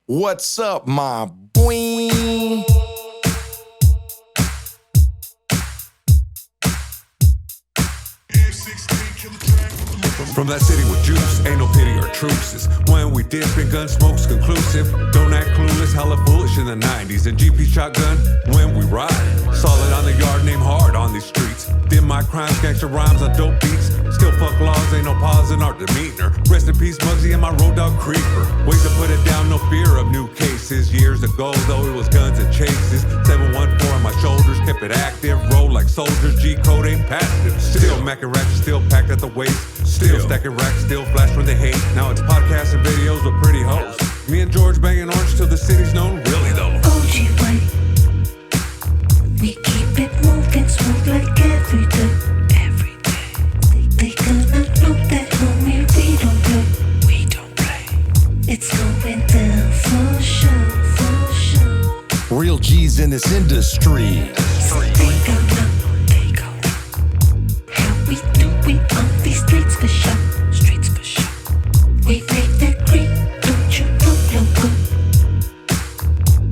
What's up, my boiiii? From that city with juice, ain't no pity or truces. When we dip and gun smoke's conclusive. Don't act clueless, hella foolish in the 90s. And GP shotgun when we ride. Solid on the yard, name hard on these streets. Dim my crimes, gangster rhymes on dope beats. Still fuck laws, ain't no pause in our demeanor. Rest in peace, Muggsy and my road dog creeper. Ways to put it down, no fear of new cases. Years ago, though, it was guns and chases. 714 on my shoulders, kept it active. Roll like soldiers, G-code ain't passive. Still macking ratchet, still packed at the waist. Still stacking racks, still flash when they hate. Now it's podcasts and videos with pretty hoes. Me and George banging orange till the city's known, really though. OG way. We keep it moving smooth like every day. Every day. They gonna know that homie, we don't play. It's going down for sure, for sure. Real G's in this industry. So they gon' know how we do it on these streets for sure. Streets for sure. We make that green, don't you know, loco?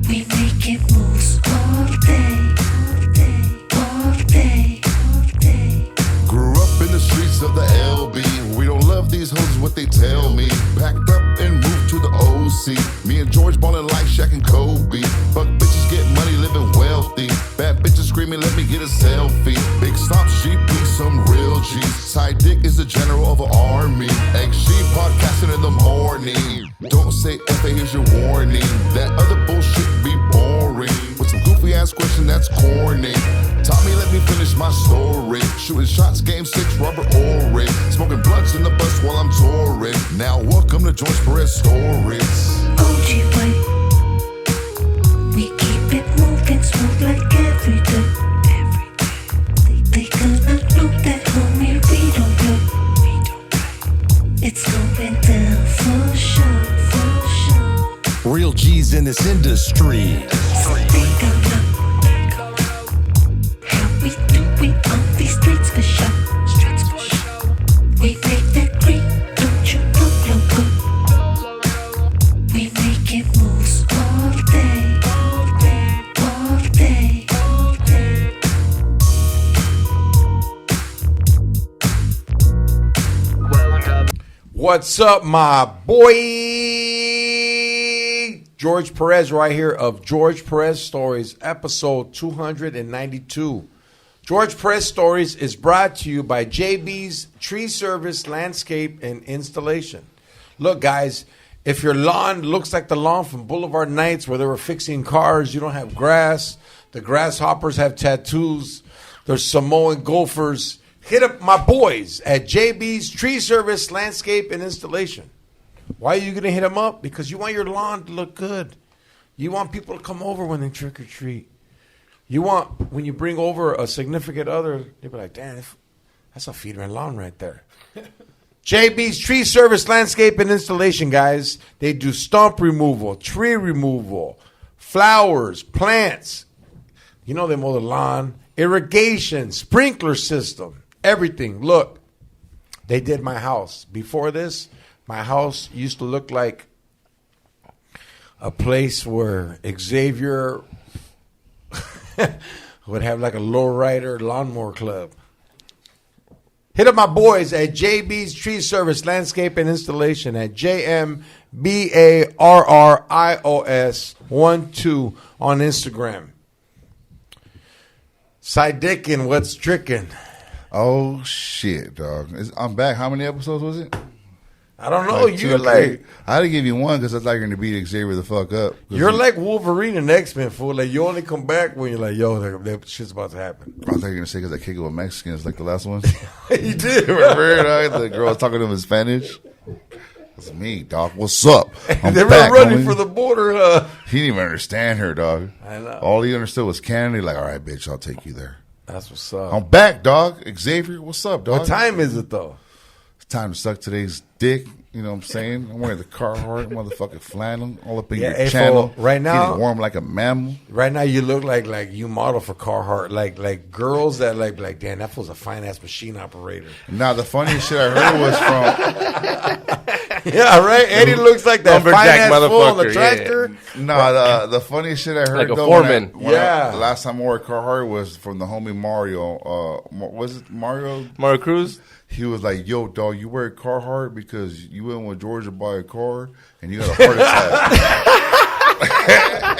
We making moves all day, all day, all day, all day. Grew up in the streets of the LB. We don't love these hoes, is what they tell me. Packed up and moved to the OC. Me and George ballin' like Shaq and Kobe. Fuck bitches, get money, living wealthy. Bad bitches screaming, let me get a selfie. Big stop, GP, some real G's. SideDick is the general of an army. XG podcasting in the morning. Don't say F, here's your warning. That other bullshit be boring. With some goofy ass question that's corny. Tommy, let me finish my story. Shooting shots, game 6, rubber orange. Smoking blunts in the bus while I'm touring. Now welcome to George Perez Stories. OG way. We keep it moving smooth like every day. Every day. They gonna know that homie, we don't play. It's going down for sure, for sure. Real G's in this industry. So they gon' know how we do it on these streets for sure. Streets for sure. We make that green, don't you know, loco? We making moves all day, all day, all day, all day. What's up, my boy? George Perez right here of George Perez Stories, episode 292. George Perez Stories is brought to you by JB's Tree Service Landscape and Installation. Look, guys, if your lawn looks like the lawn from Boulevard Nights where they were fixing cars, you don't have grass, the grasshoppers have tattoos, there's Samoan gophers, hit up my boys at JB's Tree Service Landscape and Installation. Why are you going to hit them up? Because you want your lawn to look good. You want people to come over when they trick or treat. You want, when you bring over a significant other, they'll be like, damn, that's a feeder and lawn right there. JB's Tree Service Landscape and Installation, guys. They do stump removal, tree removal, flowers, plants. You know they mow the lawn, irrigation, sprinkler system. Everything. Look, they did my house. Before this, my house used to look like a place where Xavier would have like a lowrider lawnmower club. Hit up my boys at JB's Tree Service Landscape and Installation at JMBARRIOS12 on Instagram. SideDick and what's tricking? Oh, shit, dog. I'm back. How many episodes was it? I don't know. Like You're like, I had to give you one because I thought you were going to beat Xavier the fuck up. you're like Wolverine and X-Men, fool. Like, you only come back when you're like, yo, that shit's about to happen. I thought you were going to say because I kick it with Mexicans like the last one. You did. Remember, dog? The girl was talking to him in Spanish. It's me, dog. What's up? I'm They were back, running homie. for the border, huh? He didn't even understand her, dog. I know. All he understood was Canada. Like, all right, bitch, I'll take you there. That's what's up. I'm back, dog. Xavier, what's up, dog? What time is it, though? It's time to suck today's dick. You know what I'm saying? I'm wearing the Carhartt motherfucking flannel all up in your hey, channel. fool, right now- Getting warm like a mammal. Right now, you look like you model for Carhartt. Like girls that like, damn, that fool's a fine-ass machine operator. Now, the funniest shit I heard was from... Yeah, right. Eddie looks like that Lumberjack fine-ass fool on the motherfucker, yeah. tractor. No, the funniest shit I heard Like a though, foreman. the last time I wore a Carhartt was from the homie Mario. Was it Mario? Mario Cruz? He was like, "Yo, dog, you wear a Carhartt because you went with George to buy a car and you got a heart attack."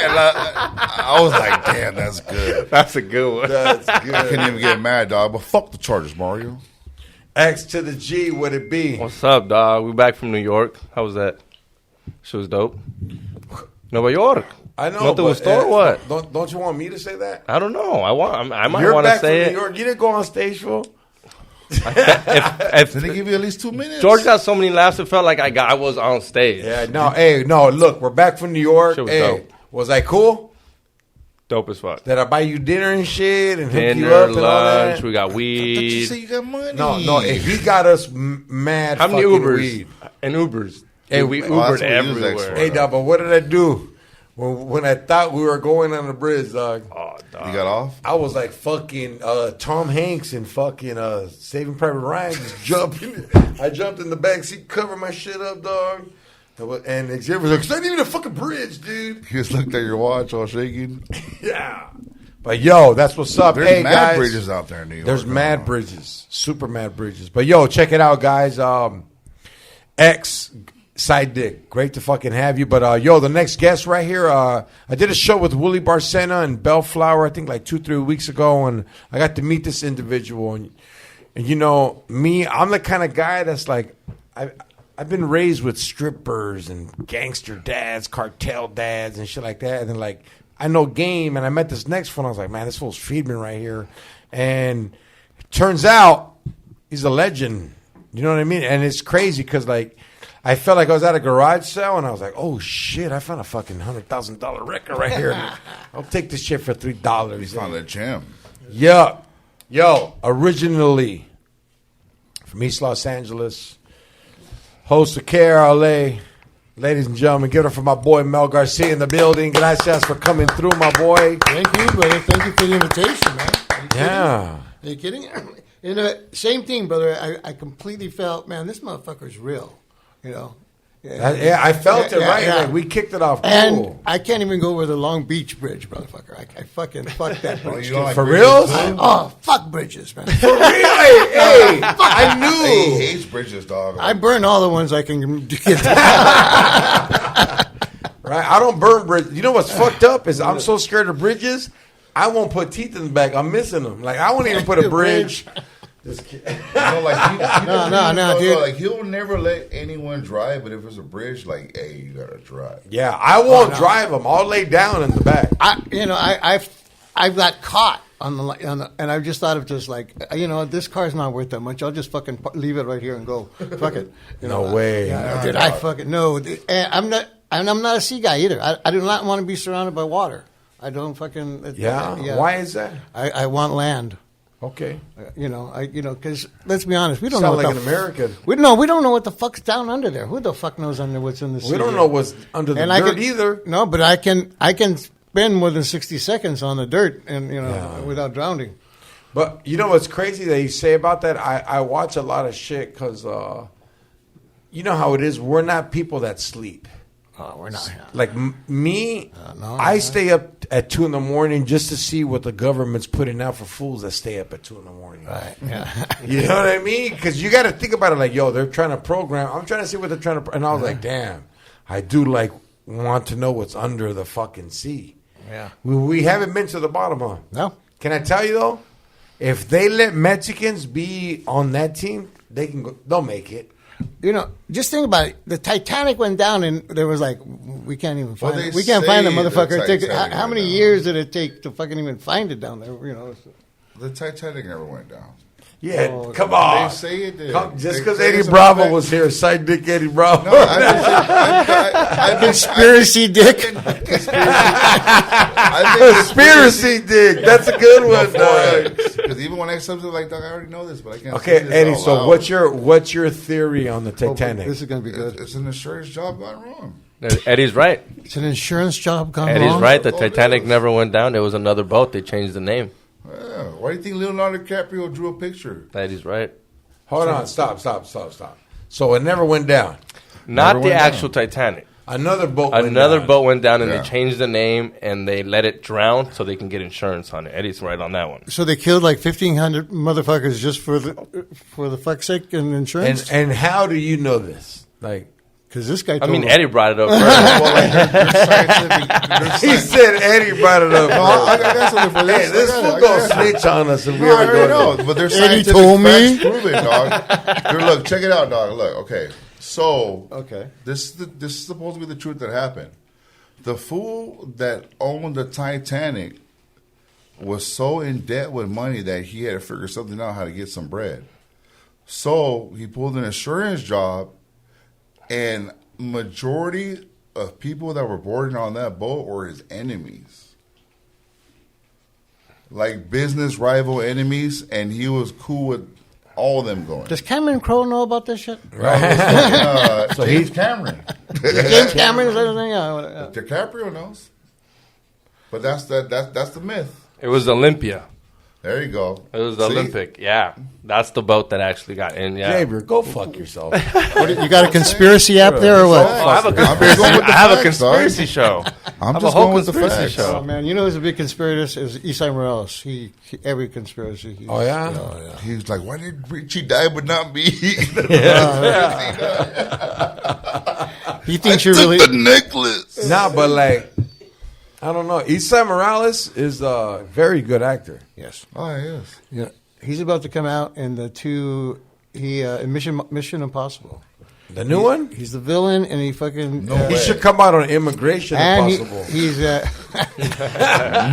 And I was like, "Damn, that's good. That's a good one. That's good. I can't even get mad, dog. But fuck the Chargers, Mario." X to the G, would it be? What's up, dog? We back from New York. How was that? Shit was dope. Nueva York. I know. Nothing but, was store. What? Don't you want me to say that? I don't know. I might You're want to back say from it. New York. You didn't go on stage, fool. If Did they give you at least 2 minutes? George got so many laughs, it felt like I was on stage. Yeah. No. Hey. No. Look, we're back from New York. Shit was Hey, dope. was I cool? Dope as fuck. Did I buy you dinner and shit and hook you Dinner, up and all lunch, that? we got I thought you weed. said you got money. No. He got us mad. How many fucking Ubers? Weed. And Ubers. Hey, Dude, we that's what Ubered we use X everywhere. for. Hey, dog. But what did I do when I thought we were going on the bridge, dog? Oh, dog. You got off? I was like fucking Tom Hanks in fucking Saving Private Ryan, just jumping. I jumped in the back seat, covered my shit up, dog. And Xavier was like, "It's not even a fucking bridge, dude." You just looked at your watch all shaking. Yeah. But yo, that's what's up. There's hey, mad guys. bridges out there in New York. There's mad bridges, super mad bridges. But yo, check it out, guys. X SideDick, great to fucking have you. But yo, the next guest right here, I did a show with Willie Barcena in Bellflower, I think like 2-3 weeks ago, and I got to meet this individual. And you know me, I'm the kind of guy that's like, I've been raised with strippers and gangster dads, cartel dads, and shit like that. And then like I know game, and I met this next one. I was like, man, this fool's Friedman right here. And it turns out he's a legend. You know what I mean? And it's crazy because like I felt like I was at a garage sale, and I was like, oh shit, I found a fucking $100,000 record right here. I'll take this shit for $3. He's on the gym. Yeah. Yo, originally from East Los Angeles, host of KRLA. Ladies and gentlemen, give it up for my boy Mel Garcia in the building. Gracias for coming through, my boy. Thank you, brother. Thank you for the invitation, man. Yeah. Are you kidding? You know, same thing, brother. I completely felt, man, this motherfucker's real. You know. Yeah, I felt it, right? yeah. Like, we kicked it off cool. And I can't even go over the Long Beach Bridge, motherfucker. I fucking fuck that bridge. you don't like For bridges, real? too? Oh, fuck bridges, man. For real? Hey, I He knew. hates bridges, dog. I burn all the ones I can get. Right? I don't burn bridges. You know what's fucked up is I'm so scared of bridges, I won't put teeth in the back. I'm missing them. Like, I won't even put a bridge. Just kidding. No, dude. Like he'll never let anyone drive, but if it's a bridge, like, hey, you gotta drive. Yeah, I won't drive them. I'll lay down in the back. I've got caught on the, and I just thought of just like, you know, this car's not worth that much. I'll just fucking leave it right here and go. Fuck it. You No know, way. Dude, I fucking no. And I'm not a sea guy either. I do not want to be surrounded by water. I don't fucking. Yeah? Why is that? I want land. Okay. Because let's be honest, we don't Sound know like what an American. We don't know what the fuck's down under there. Who the fuck knows under what's in the sea? We don't know what's under the And dirt either. No, but I can spend more than 60 seconds on the dirt and without drowning. But you know what's crazy that you say about that? I watch a lot of shit because you know how it is. We're not people that sleep. Oh, we're not. Like me, I stay up at 2 a.m. just to see what the government's putting out for fools that stay up at 2 a.m. Right. Yeah. You know what I mean? Because you got to think about it like, yo, they're trying to program. I'm trying to see what they're trying to. And I was like, damn, I do want to know what's under the fucking sea. Yeah. We haven't been to the bottom, huh? No. Can I tell you though? If they let Mexicans be on that team, they can go. They'll make it. You know, just think about it. The Titanic went down, and there was like, we can't even find Well, it. We can't find the say motherfucker. the Titanic How many went down. years did it take to fucking even find it down there? You know. The Titanic never went down. Yeah, Oh, come on. They say it did. Just They because say Eddie it's a Bravo fact. was here, SideDick Eddie Bravo. No, I've been Conspiracy dick. Conspiracy dick. That's a good one, dog. Because even when I say something like that, I already know this, but I can't. Okay, say this Eddie. out So loud. what's your theory on the Titanic? This is going to be good. It's an insurance job gone wrong. Eddie's right. It's an insurance job gone Eddie's wrong. right. The Oh, Titanic yes. never went down. There was another boat. They changed the name. Yeah. Why do you think Leonardo DiCaprio drew a picture? Eddie's right. Hold on. Stop. So it never went down. Not Never the went actual down. Titanic. Another boat. Another boat went down, and Yeah. they changed the name, and they let it drown so they can get insurance on it. Eddie's right on that one. So they killed like 1,500 motherfuckers just for the fuck's sake and insurance. And how do you know this? Like, Because this guy. I Told mean, him- Eddie brought it up first. Well, like, there's scientific. he said Eddie brought it up. I got something for Hey, this. this I fool got gonna it. snitch on us if we No, I ever already go know, but there's Eddie scientific told me. facts proven, dog. Here, look, check it out, dog. Look, okay. So, Okay. this is supposed to be the truth that happened. The fool that owned the Titanic was so in debt with money that he had to figure something out how to get some bread. So he pulled an insurance job, and majority of people that were boarding on that boat were his enemies. Like business rival enemies, and he was cool with all of them going. Does Cameron Crowe know about this shit? So James Cameron. James Cameron is everything. Yeah. DiCaprio knows. But that's the myth. It was Olympia. There you go. It was the See? Olympic. Yeah, that's the boat that actually got in. Yeah. Xavier, go fuck yourself. You got a conspiracy app there or what? Oh, I have a I'm just conspiracy. going with the I have a facts, dog. conspiracy show. I'm I have a just whole going with the conspiracy facts. show. Oh man, you know who's a big conspirator is Isai Morales. He every conspiracy. Oh yeah. He was like, why did Richie die but not me? He thinks you're really. the necklace. Nah, but like, I don't know. Isai Morales is a very good actor. Yes. Oh, yes. Yeah. He's about to come out in the two. In Mission Impossible. The new one? He's the villain, and he fucking. He should come out on Immigration and Impossible. he's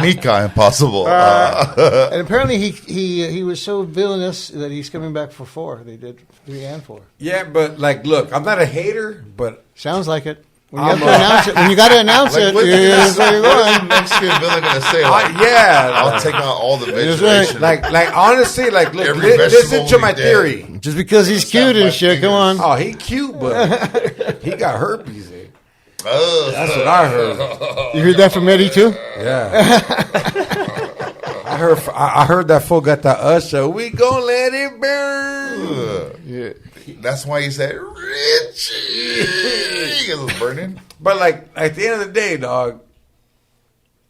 Mika Impossible. and apparently he was so villainous that he's coming back for 4. They did 3 and 4. Yeah, but like, look, I'm not a hater, but Sounds like it. When you have to announce it, when you got to announce it, What's that's where you're going. the Mexican villain going to say? Like, yeah, I'll take out all the That's vegetation. right. like honestly, like, look, Every listen vegetable to will my be dead. theory. Just because he's cute and shit, come on. Oh, he cute, but he got herpes. Eh? Ugh. That's what I heard. You heard that from Eddie too? Yeah. I heard that fool got the usher. We gonna let it burn. Yeah. That's why he said, Richie. It was burning. But like at the end of the day, dog,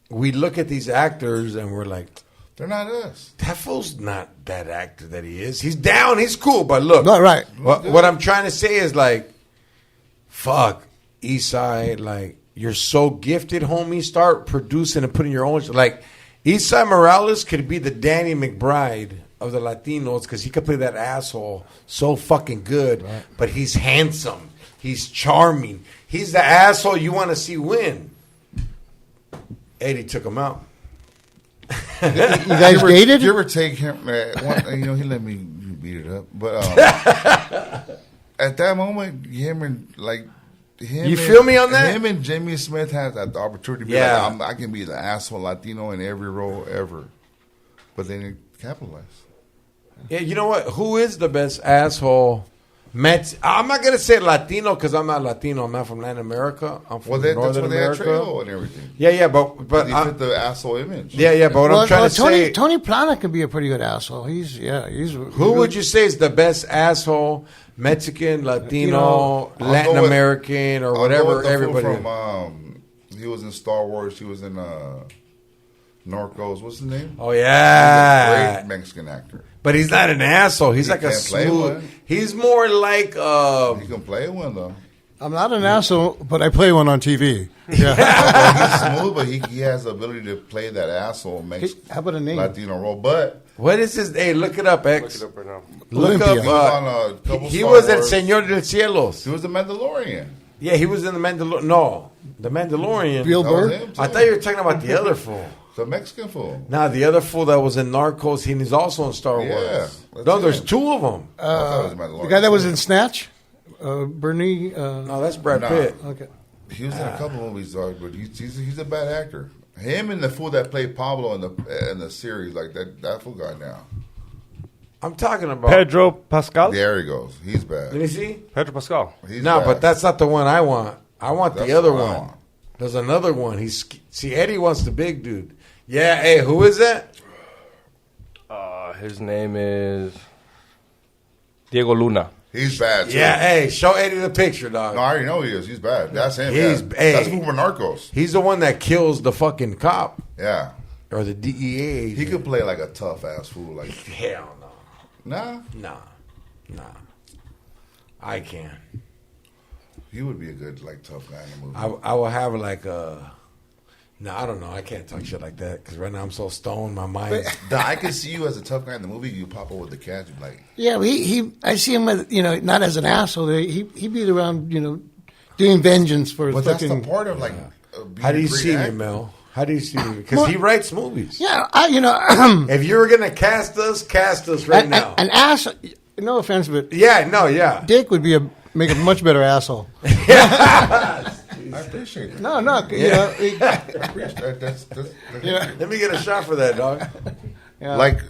we look at these actors and we're like, They're not us. that fool's not that actor that he is. He's down, he's cool, but look, Not right. what I'm trying to say is like, fuck, Eastside, like you're so gifted, homie. Start producing and putting your own. Like Eastside Morales could be the Danny McBride of the Latinos because he could play that asshole so fucking good. Right. But he's handsome. He's charming. He's the asshole you want to see win. Eddie took him out. You guys dated? Did you ever take him? He let me beat it up. But at that moment, him and like him. You feel me on that? Him and Jimmy Smith had the opportunity to be Yeah. like, I can be the asshole Latino in every role ever. But they didn't capitalize. Yeah, you know what? Who is the best asshole? I'm not gonna say Latino because I'm not Latino. I'm not from Latin America. I'm from Well, that's Northern why they had America. Trejo and everything. Yeah, but He fit the asshole image. yeah. But what I'm trying to say, Tony Plana can be a pretty good asshole. He's. who would you say is the best asshole? Mexican, Latino, I'll Latin go with- American, or I'll go whatever. with the fool Everybody. from he was in Star Wars. He was in Narcos. What's his name? Oh yeah, Great Mexican actor. but he's not an asshole. He's He like a can't play smooth. one. He's more like He can play one though. I'm not an asshole, but I play one on TV. Yeah. He's smooth, but he has the ability to play that asshole How about a name? Latino role. But what is his? Hey, look it up, X. Look it up right now. Look Olympia. up. he was on a couple. He Star was in Wars. Señor del Cielos. He was the Mandalorian. Yeah, he was in the Mandalorian. No, the Mandalorian. Bill That was Burr? him, too. I thought you were talking about the other fool. The Mexican fool. Nah, the other fool that was in Narcos, he's also in Star Yeah, Wars. that's No, there's him. 2 of them. I thought it was Mandalorian. The guy that was in Snatch, Bernie. No, that's Brad Nah. Pitt. Okay. He was in a couple movies, dog, but he's a bad actor. Him and the fool that played Pablo in the series, like that fool got down. I'm talking about. Pedro Pascal. There he goes. He's Let bad. me see. Pedro Pascal. He's No, bad. but that's not the one I want. I want That's the other what I one. want. There's another one. See, Eddie wants the big dude. Yeah, hey, who is that? His name is Diego Luna. He's bad, too. Yeah, hey, show Eddie the picture, dog. No, I already know he is. He's bad. That's him. He's That's who from Narcos. He's the one that kills the fucking cop. Yeah. Or the DEA agent. He could play like a tough ass fool. Like, hell no. Nah? Nah. I can. He would be a good, like, tough guy in the movie. I will have like a... No, I don't know. I can't talk shit like that because right now I'm so stoned. My mind. I can see you as a tough guy in the movie. You pop up with the cat. You like, Yeah, I see him as, not as an asshole. He beat around, doing vengeance for but fucking. that's the part of like. How do you see me, Mel? How do you see me? Because he writes movies. Yeah, If you were gonna cast us right now. An ass. No offense, but yeah. Dick would make a much better asshole. I appreciate that. No, I appreciate that. Let me get a shot for that, dog. Yeah. Like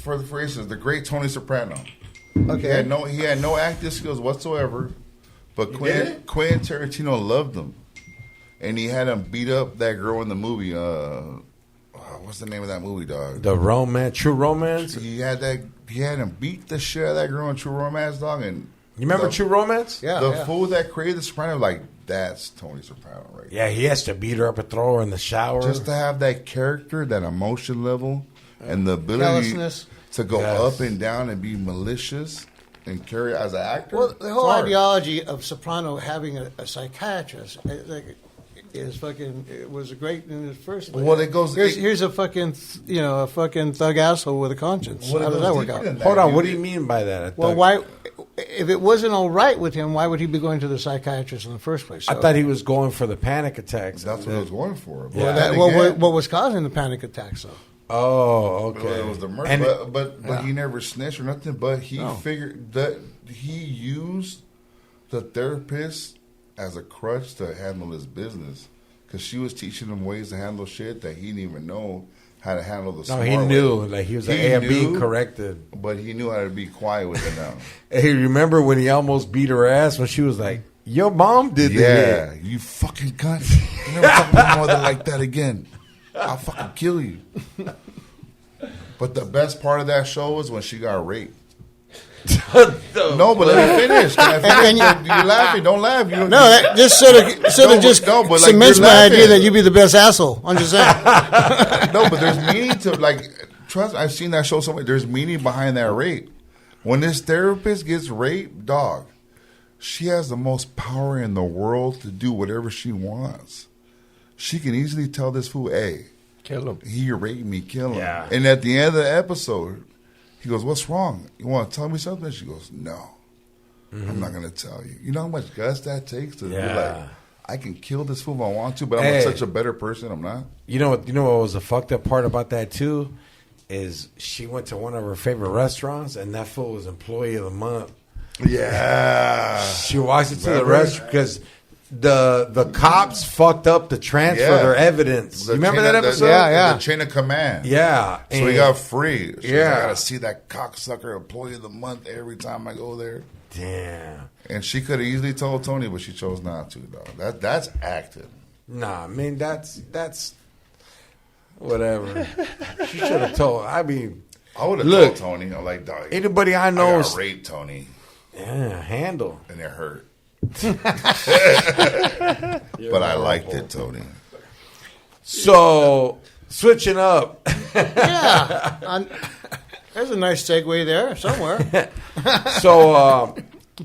for instance, the great Tony Soprano. Okay. He had no acting skills whatsoever, but Quentin Tarantino loved him, and he had him beat up that girl in the movie. What's the name of that movie, dog? The Romance, True Romance. He had him beat the shit out of that girl in True Romance, dog. And you remember True Romance? Yeah. The fool that created the Soprano, like that's Tony Soprano, right? Yeah, he has to beat her up and throw her in the shower. Just to have that character, that emotion level, and the ability Callousness. to go up and down and be malicious and carry as an actor. Well, the whole it's hard. ideology of Soprano having a psychiatrist is fucking. It was great in his first. Well, it goes. Here's a fucking a fucking thug asshole with a conscience. How does that work out? Hold on, what do you mean by that? Well, why? If it wasn't all right with him, why would he be going to the psychiatrist in the first place? I thought he was going for the panic attacks. That's what I was going for. But Yeah. What was causing the panic attacks, though? Oh, okay. Well, it was the murder, but he never snitched or nothing. But he figured that he used the therapist as a crutch to handle his business because she was teaching him ways to handle shit that he didn't even know how to handle the No, smart he knew. way. Like he was being corrected. But he knew how to be quiet with it now. Hey, remember when he almost beat her ass when she was like, "Your mom did Yeah, that." you fucking cunt. You never talk to my mother like that again. I'll fucking kill you. But the best part of that show was when she got raped. No, but let me finish. Can I finish? You're laughing. Don't laugh. You don't, No, that just sort of just but like, cements you're my laughing. idea that you'd be the best asshole. I'm just saying. No, but there's meaning to like. Trust. I've seen that show so much. There's meaning behind that rape. When this therapist gets raped, dog, she has the most power in the world to do whatever she wants. She can easily tell this fool, "Hey, Kill him. he raped me, kill him." Yeah. And at the end of the episode, he goes, "What's wrong? You want to tell me something?" She goes, "No, I'm not going to tell you." You know how much guts that takes to be like, I can kill this fool if I want to, but I'm such a better person. I'm not. You know what was the fucked up part about that too? Is she went to one of her favorite restaurants and that fool was employee of the month. Yeah. She walks into the restaurant because the cops fucked up the transfer their evidence. You remember that episode? The chain of command. Yeah. So he got free. So Yeah. I got to see that cocksucker employee of the month every time I go there. Damn. And she could have easily told Tony, but she chose not to, though. That's acting. Nah, I mean, that's whatever. She should have told. I mean, I would have told Tony. I'm like, dog. Anybody I know I got raped, Tony. Yeah, handle. And it hurt. But I liked it, Tony. So, switching up. Yeah. There's a nice segue there somewhere. So,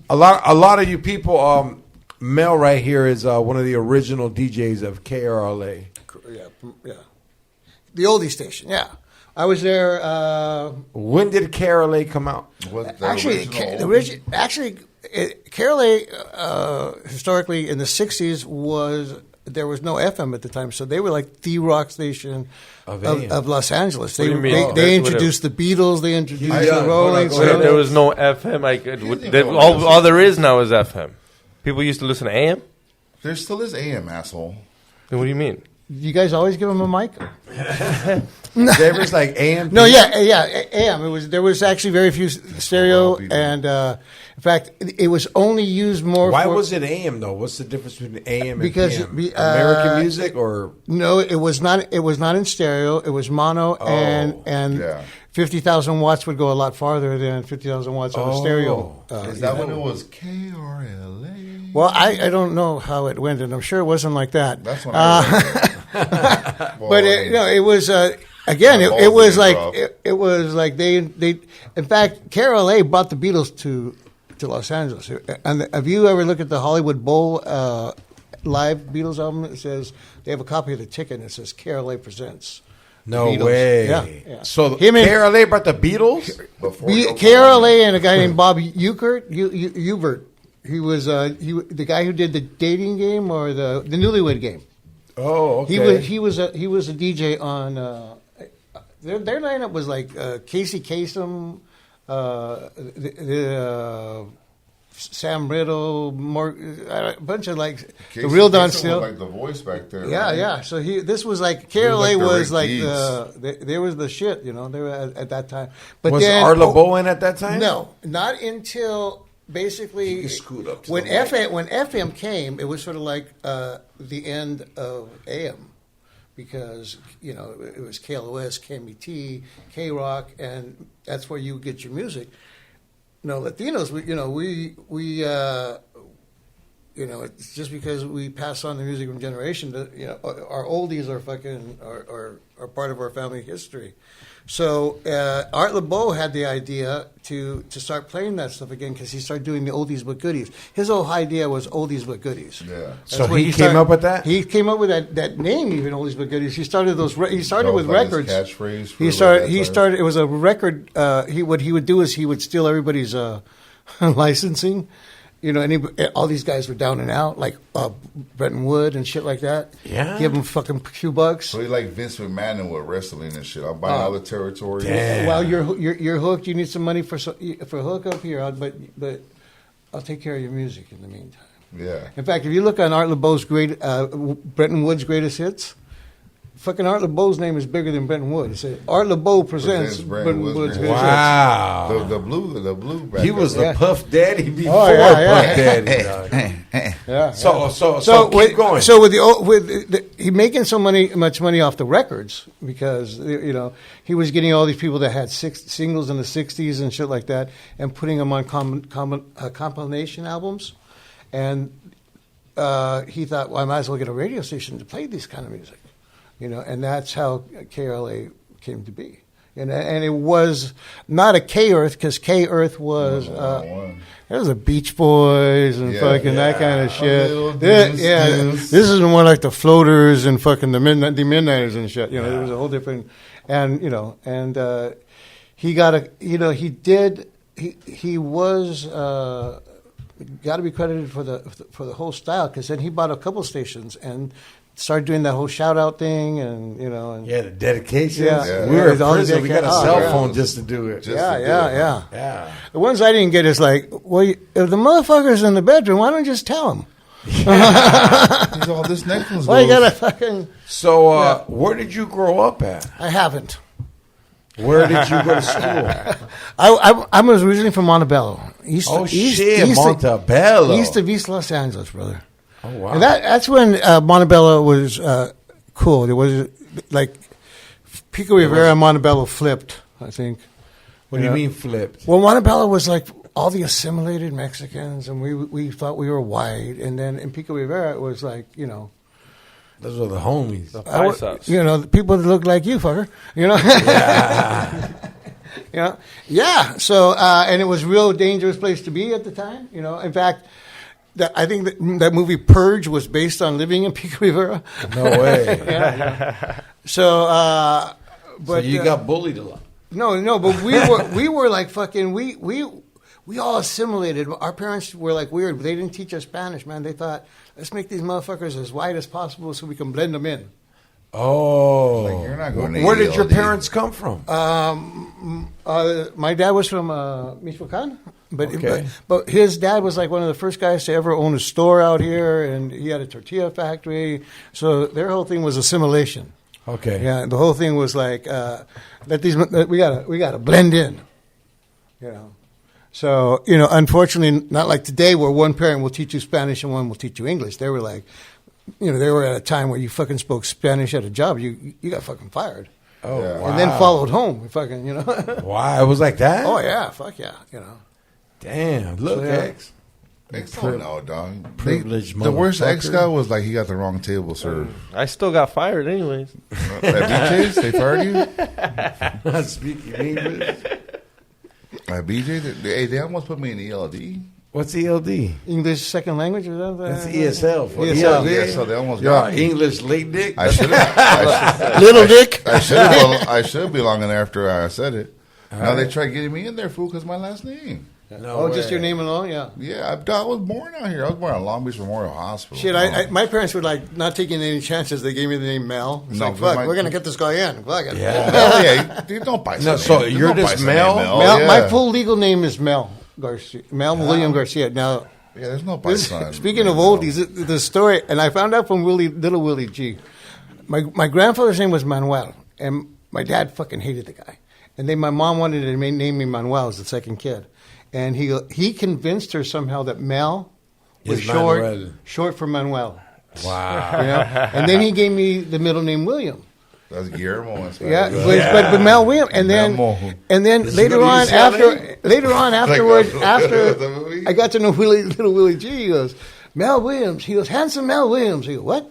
a lot of you people, Mel right here is one of the original DJs of KRLA. Yeah. The oldie station, yeah. I was there. When did KRLA come out? KRLA historically in the 60s there was no FM at the time, so they were like the rock station of Los Angeles. They introduced the Beatles, they introduced the Rolling Stones. There was no FM. All there is now is FM. People used to listen to AM. There still is AM, asshole. Then what do you mean? you guys always give him a mic? There was like AM. No, yeah, AM. There was actually very few stereo, and in fact, it was only used more. Why was it AM though? What's the difference between AM and because PM? American music or no? It was not. It was not in stereo. It was mono, and 50,000 watts would go a lot farther than 50,000 watts on a stereo. Is that when it was KRLA? Well, I don't know how it went, and I'm sure it wasn't like that. That's when I but it was again. It was like it was like they. In fact, KRLA brought the Beatles to Los Angeles. And have you ever looked at the Hollywood Bowl live Beatles album? It says they have a copy of the ticket, and it says KRLA presents. no Beatles. way? Yeah. So Him and- KRLA brought the Beatles. KRLA and a guy named Bob Ueckert. He was the guy who did the dating game or the Newlywed Game. Oh, okay. He was a DJ on their lineup was like Casey Kasem, Sam Riddle, a bunch of like Casey the real Don Kasem Steele. was like the voice back there. Yeah, right? yeah. So this was like KRLA was like Rick there was the shit, They were at that time. But Was then Art LeBeau in at that time? no, not until basically You scoot up to when the mic. FM came, it was sort of like the end of AM because it was KLOS, KMET, K Rock, and that's where you get your music. No, Latinos, it's just because we pass on the music from generation to, our oldies are are part of our family history. So Art LeBeau had the idea to start playing that stuff again because he started doing the oldies but goodies. His whole idea was oldies but goodies. Yeah. So he came up with that? He came up with that name, even oldies but goodies. He started with Like records. his catchphrase. He started. It was a record. What he would do is he would steal everybody's licensing. All these guys were down and out, like Bretton Wood and shit like that. Yeah. Give them fucking few bucks. So he like Vince McMahon with wrestling and shit. I'm buying all the territories. Damn. Well, you're hooked. You need some money for hookup here, but I'll take care of your music in the meantime. Yeah. In fact, if you look on Art LeBeau's Bretton Wood's greatest hits, fucking Art LeBeau's name is bigger than Bretton Wood. It said Art LeBeau presents Bretton Wood's greatest hits. Wow. The blue. Back He was there. the Puff Daddy before yeah. Puff Daddy. dog. Yeah. So keep going. So he making much money off the records because he was getting all these people that had singles in the '60s and shit like that, and putting them on compilation albums, and he thought, well, I might as well get a radio station to play this kind of music, and that's how KRLA came to be. And it was not a K-Earth because K-Earth was there was the Beach Boys and that kind of shit. This is more like the Floaters and fucking the Midnighters and shit. It was a whole different, and he got he was got to be credited for the whole style because then he bought a couple stations and started doing that whole shout out thing and the dedications. Yeah. We were in All the prison. We got a dedication- cell yeah. phone just to do it. Yeah. The ones I didn't get is like, well, if the motherfucker's in the bedroom, why don't you just tell him? He's all this next one's Well, you gotta fucking. So, where did you grow up at? I haven't. Where did you go to school? I was originally from Montebello. Montebello. East of East Los Angeles, brother. Oh, wow. And that's when Montebello was cool. There was like Pico Rivera and Montebello flipped, I think. What do you mean flipped? Well, Montebello was like all the assimilated Mexicans, and we thought we were white. And then in Pico Rivera, it was like, Those were the homies. the people that look like you, fucker. Yeah. So, and it was a real dangerous place to be at the time. In fact, I think that movie Purge was based on living in Pico Rivera. No way. So, but so you got bullied a lot. No, but we were like fucking we all assimilated. Our parents were like weird. They didn't teach us Spanish, man. They thought, let's make these motherfuckers as white as possible so we can blend them in. Oh. Like, you're not going to Where did your ELD. parents come from? My dad was from Michoacan, Okay. but his dad was like one of the first guys to ever own a store out here, and he had a tortilla factory. So their whole thing was assimilation. Okay. Yeah, the whole thing was like we gotta blend in, you know. So unfortunately, not like today where one parent will teach you Spanish and one will teach you English. They were like, they were at a time where you fucking spoke Spanish at a job, you got fucking fired. Oh, Yeah. wow. And then followed home, fucking, Wow, it was like that? Oh yeah, fuck yeah, Damn, look, So, yeah. X. X don't know, dog. Privileged The worst X motherfucker. guy was like he got the wrong table served. I still got fired anyways. At BJ's, they fired you. Not speaking English. At BJ, they almost put me in ELD. What's ELD? English second language or something. That's ESL. For ESL. Yeah, so they almost You're got me. English late dick? I should have. Little Dick. I should be long enough after I said it. Now they try getting me in there, fool, because my last name. No Just way. your name alone, yeah. Yeah, I was born out here. I was born at Long Beach Memorial Hospital. Shit, my parents were like not taking any chances. They gave me the name Mel. It's No, like, but fuck, we're gonna get this guy in. Fuck it. Yeah. Oh, yeah, dude, don't buy No, some so name. you're Don't just buy some Mel? name, Mel, yeah. my full legal name is Mel Garcia. Mel William Garcia. Now, Yeah, there's no Python. speaking of oldies, the story, and I found out from Little Willie G. My grandfather's name was Manuel, and my dad fucking hated the guy. And then my mom wanted to name me Manuel as the second kid. And he convinced her somehow that Mel was Is Manuel. short for Manuel. Wow. You know? And then he gave me the middle name William. That's Guillermo. in Spanish. Yeah, but Mel William, and then This is later what on UCLA? after The movie? I got to know Little Willie G. He goes, Mel Williams. He goes, handsome Mel Williams. He goes, what?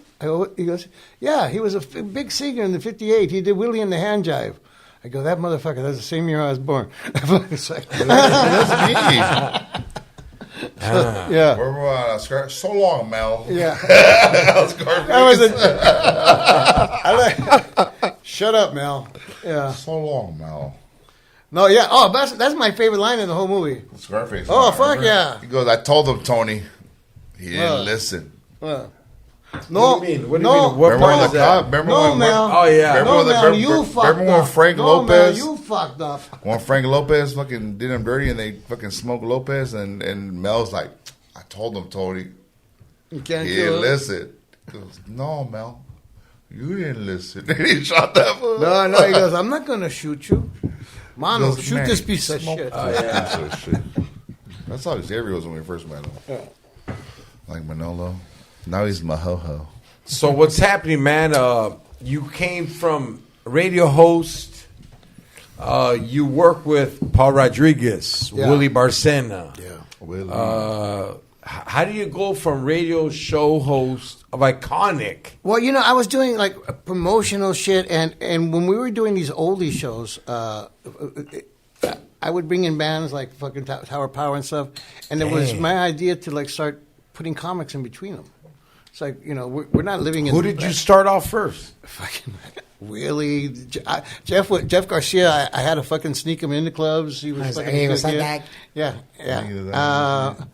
He goes, yeah, he was a big singer in the '58. He did Willie and the Hand Jive. I go, that motherfucker. That's the same year I was born. It's like, That's me. yeah, Where were I? So long, Mel. yeah. Scarface. That was shut up, Mel. Yeah. So long, Mel. No, yeah. Oh, that's my favorite line in the whole movie. Scarface. Oh, remember? fuck yeah. He goes, I told him, Tony. He didn't listen. No, What do you mean? What do you no, mean? What Remember part when is the that? cop? Remember No, when? Mel. Oh, yeah. Remember No, when, Mel, you fucked remember when up. Frank No, Lopez? Mel, you fucked up. When Frank Lopez fucking did him dirty and they fucking smoked Lopez and Mel's like, I told him, Tony. You can't He kill didn't him. listen. He goes, no, Mel. You didn't listen. he shot that fool. No, he goes, I'm not going to shoot you. Mano, He goes, shoot "Man, this piece of smoke shit. this piece of shit." That's how Xavier was when we first met him. Like Manolo. Now he's Mahoho. So what's happening, man? You came from radio host. You work with Paul Rodriguez, Yeah. Willie Barcena. Yeah. Willie. How do you go from radio show host of Iconic? Well, I was doing like promotional shit, and when we were doing these oldie shows, I would bring in bands like fucking Tower Power and stuff, and it was Dang. my idea to like start putting comics in between them. It's like we're not living in. Who did you start off first? Fucking Willie, Jeff Garcia. I had to fucking sneak him into clubs. He was fucking Hey, what's good, up, yeah, Thank you, yeah. fool.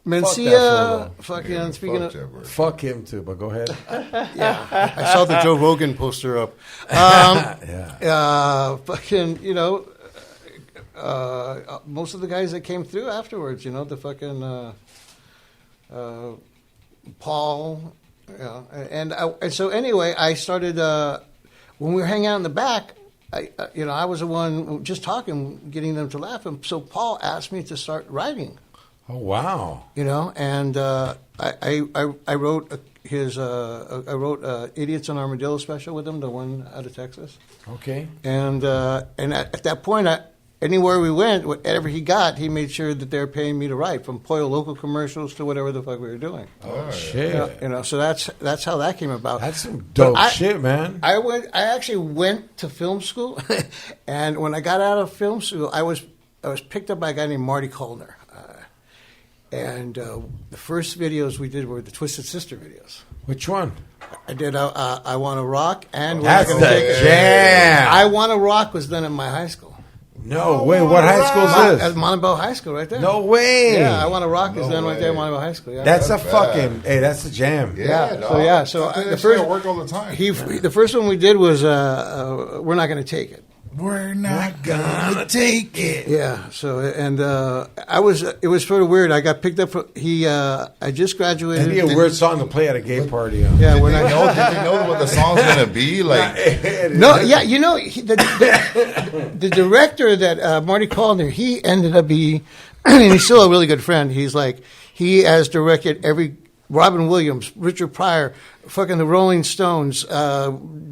Mencia. Fucking speaking Fuck of. that word. Fuck him too, but go ahead. I saw the Joe Rogan poster up. Yeah. Fucking, most of the guys that came through afterwards, the fucking Paul, and so anyway, I started when we were hanging out in the back. I was the one just talking, getting them to laugh, and so Paul asked me to start writing. Oh wow. And I wrote Idiots on Armadillo special with him, the one out of Texas. Okay. And at that point, anywhere we went, whatever he got, he made sure that they're paying me to write, from Pollo Local commercials to whatever the fuck we were doing. Oh shit. So that's how that came about. That's some dope But shit, man. I actually went to film school, and when I got out of film school, I was picked up by a guy named Marty Kollner. And the first videos we did were the Twisted Sister videos. Which one? I did I Want to Rock and We're That's Not the Gonna Take It. jam. I Want to Rock was done at my high school. No way. What high school is At this? Montebello High School, right there. No way. Yeah, I Want to Rock is No then right there at way. Montebello High School. Yeah. That's a That's fucking. bad. Hey, that's a jam. So I think the that first shit work all the time. the first one we did was We're Not Gonna Take It. We're not gonna take it. Yeah. So and it was sort of weird. I got picked up for I just graduated. That'd be a weird song to play at a gay party. Yeah, Did we're they not. know? Did they know what the song's gonna be? Like, No, yeah, you know the director that Marty Callner, he ended up being, and he's still a really good friend. He has directed every Robin Williams, Richard Pryor, fucking the Rolling Stones,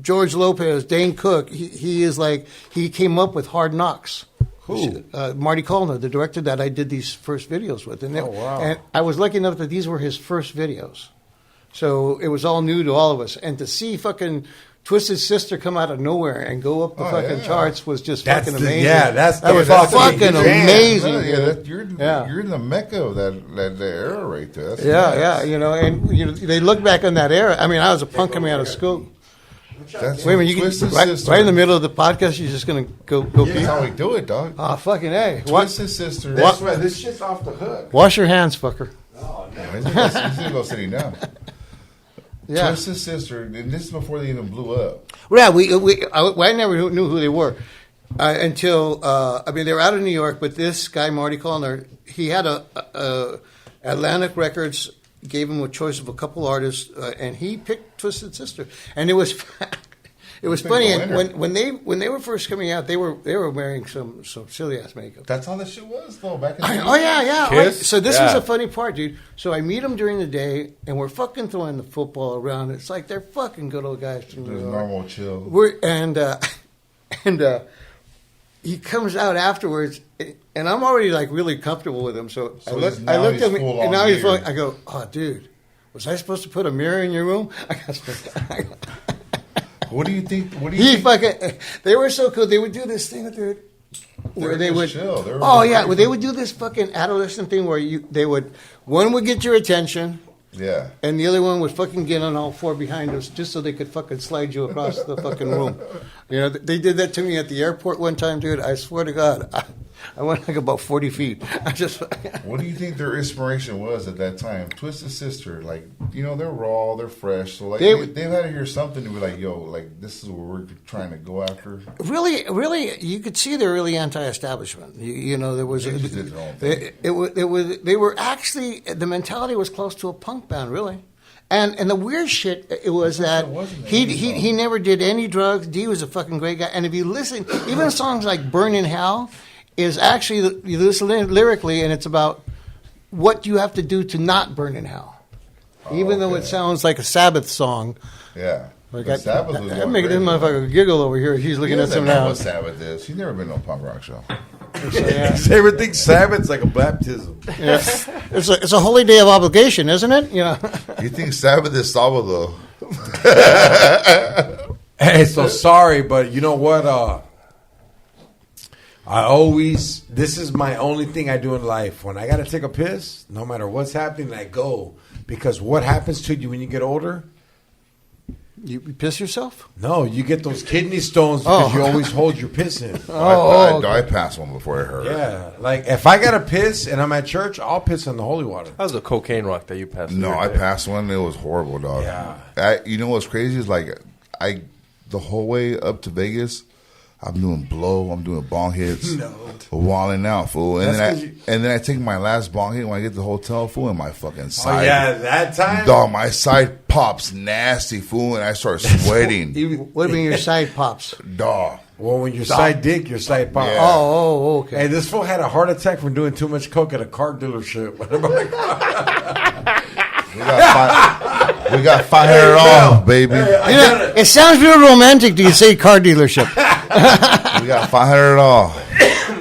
George Lopez, Dane Cook. He came up with Hard Knocks. Who? Marty Callner, the director that I did these first videos with. And wow. And I was lucky enough that these were his first videos. So it was all new to all of us. And to see fucking Twisted Sister come out of nowhere and go up the fucking charts was just fucking amazing. That was fucking jam. amazing. You're in the mecca of that era right there. That's Yeah, you know, and they look back on that era. I mean, I was a punk coming out of school. That's Wait a minute, Twisted right Sister. in the middle of the podcast, you're just gonna go Yeah, pee? that's how we do it, dog. Oh, fucking A. Twisted Sister. That's right. This shit's off the hook. Wash your hands, fucker. He's gonna go sitting down. Yeah. Twisted Sister, and this is before they even blew up. Yeah, I never knew who they were until they were out of New York. But this guy Marty Callner, he had a Atlantic Records gave him a choice of a couple artists, and he picked Twisted Sister, and it was funny. And when they were first coming out, they were wearing some silly ass makeup. That's how the shit was, though. Back in the Oh yeah. Kiss? So this was a funny part, dude. So I meet them during the day, and we're fucking throwing the football around. It's like they're fucking good old guys from New Just York. normal chill. He comes out afterwards, and I'm already like really comfortable with him. So I he's looked at me, full and on now he's mirror. full, I go, "Oh, dude, was I supposed to put a mirror in your room?" What do you think? They were so cool. They would do this thing, dude, where they just would. chill. They were Oh yeah, very well, they would do this fucking adolescent thing where one would get your attention. Yeah. And the other one would fucking get on all four behind us just so they could fucking slide you across the fucking room. You know, they did that to me at the airport one time, dude. I swear to God, I went like about 40 feet. What do you think their inspiration was at that time? Twisted Sister, like, they're raw, they're fresh, so like they've had to hear something to be like, yo, like this is what we're trying to go after. Really, you could see they're really anti-establishment. There was They just did their own thing. they were actually, the mentality was close to a punk band, really. And the weird shit it was that he never did any drugs. D was a fucking great guy. And if you listen, even songs like "Burn in Hell" is actually, you listen lyrically, and it's about what you have to do to not burn in hell. Even though it sounds like a Sabbath song. Yeah. Like But Sabbath was I'm making this motherfucker giggle over here. He's looking at some now. now. What Sabbath is? He's never been to a punk rock show. Everything Sabbath's like a baptism. Yeah. It's a holy day of obligation, isn't it? You think Sabbath is Salvador? Hey, so sorry, but you know what? This is my only thing I do in life. When I got to take a piss, no matter what's happening, I go. Because what happens to you when you get older? You piss yourself? No, you get those kidney stones because you always hold your piss in. I passed one before I heard it. Yeah, like if I got to piss and I'm at church, I'll piss in the holy water. How's the cocaine rock that you passed? No, I passed one. It was horrible, dog. Yeah. You know what's crazy is like the whole way up to Vegas, I'm doing blow. I'm doing bong hits. Walling out, fool. And then I take my last bong hit when I get to the hotel, fool, and my fucking side. Oh, yeah, that time? Dog, my side pops nasty, fool, and I start sweating. What do you mean your side pops? Dog. Well, when your side dick, your side pop. Yeah. Oh, okay. Hey, this fool had a heart attack from doing too much coke at a car dealership. We got $500 off, baby. It sounds real romantic to you say car dealership. We got $500 off.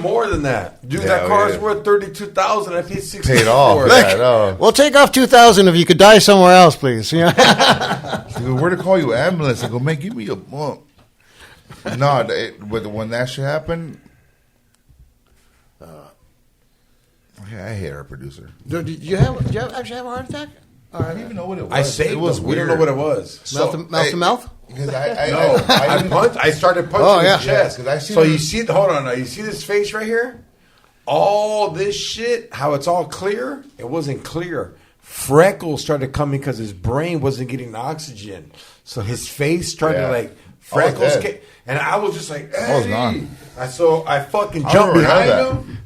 More than that. Dude, Yeah, that car's yeah. worth $32,000. I paid $6,000 Paid off. for it. Yeah, no. We'll take off $2,000 if you could die somewhere else, please. Dude, where to call you ambulance? I go, man, give me a bump. No, when that shit happened, I hate our producer. Did you actually have a heart attack? I didn't even know what it was. I saved it was them. We didn't know what it was. Mouth to mouth? Because I started punching his chest. Yeah, 'cause I seen so him- you see, hold on now. You see this face right here? All this shit, how it's all clear? It wasn't clear. Freckles started coming because his brain wasn't getting oxygen. So his face started like freckles. And I was just like, hey. I was gone. So I fucking I jumped don't remember behind that. him.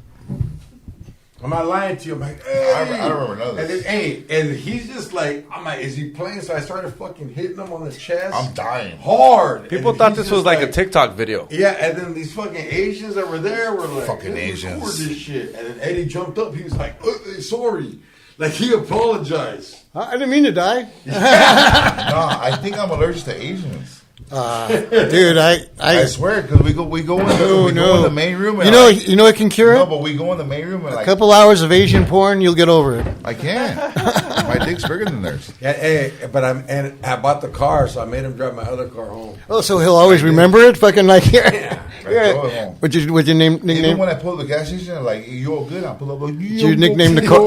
I'm not lying to you. I'm like, hey. I don't remember none of And this. then, hey, and he's just like, I'm like, is he playing? So I started fucking hitting him on the chest. I'm dying. Hard. People And thought he's this just was like a TikTok video. Yeah, and then these fucking Asians that were there were like, Fucking "Let's Asians." record this shit. And then Eddie jumped up. He was like, sorry. Like, he apologized. I didn't mean to die. No, I think I'm allergic to Asians. Dude, I swear, because we go in the main room. And you know what can cure it? No, but we go in the main room and A couple hours of Asian porn, you'll get over it. I can't. My dick's bigger than theirs. Yeah, hey, but I bought the car, so I made him drive my other car home. Oh, so he'll always remember it? Fucking like here. I drove it home. What's your nickname? Even when I pull up the gas station, like, you all good? I pull up like, you nickname the car?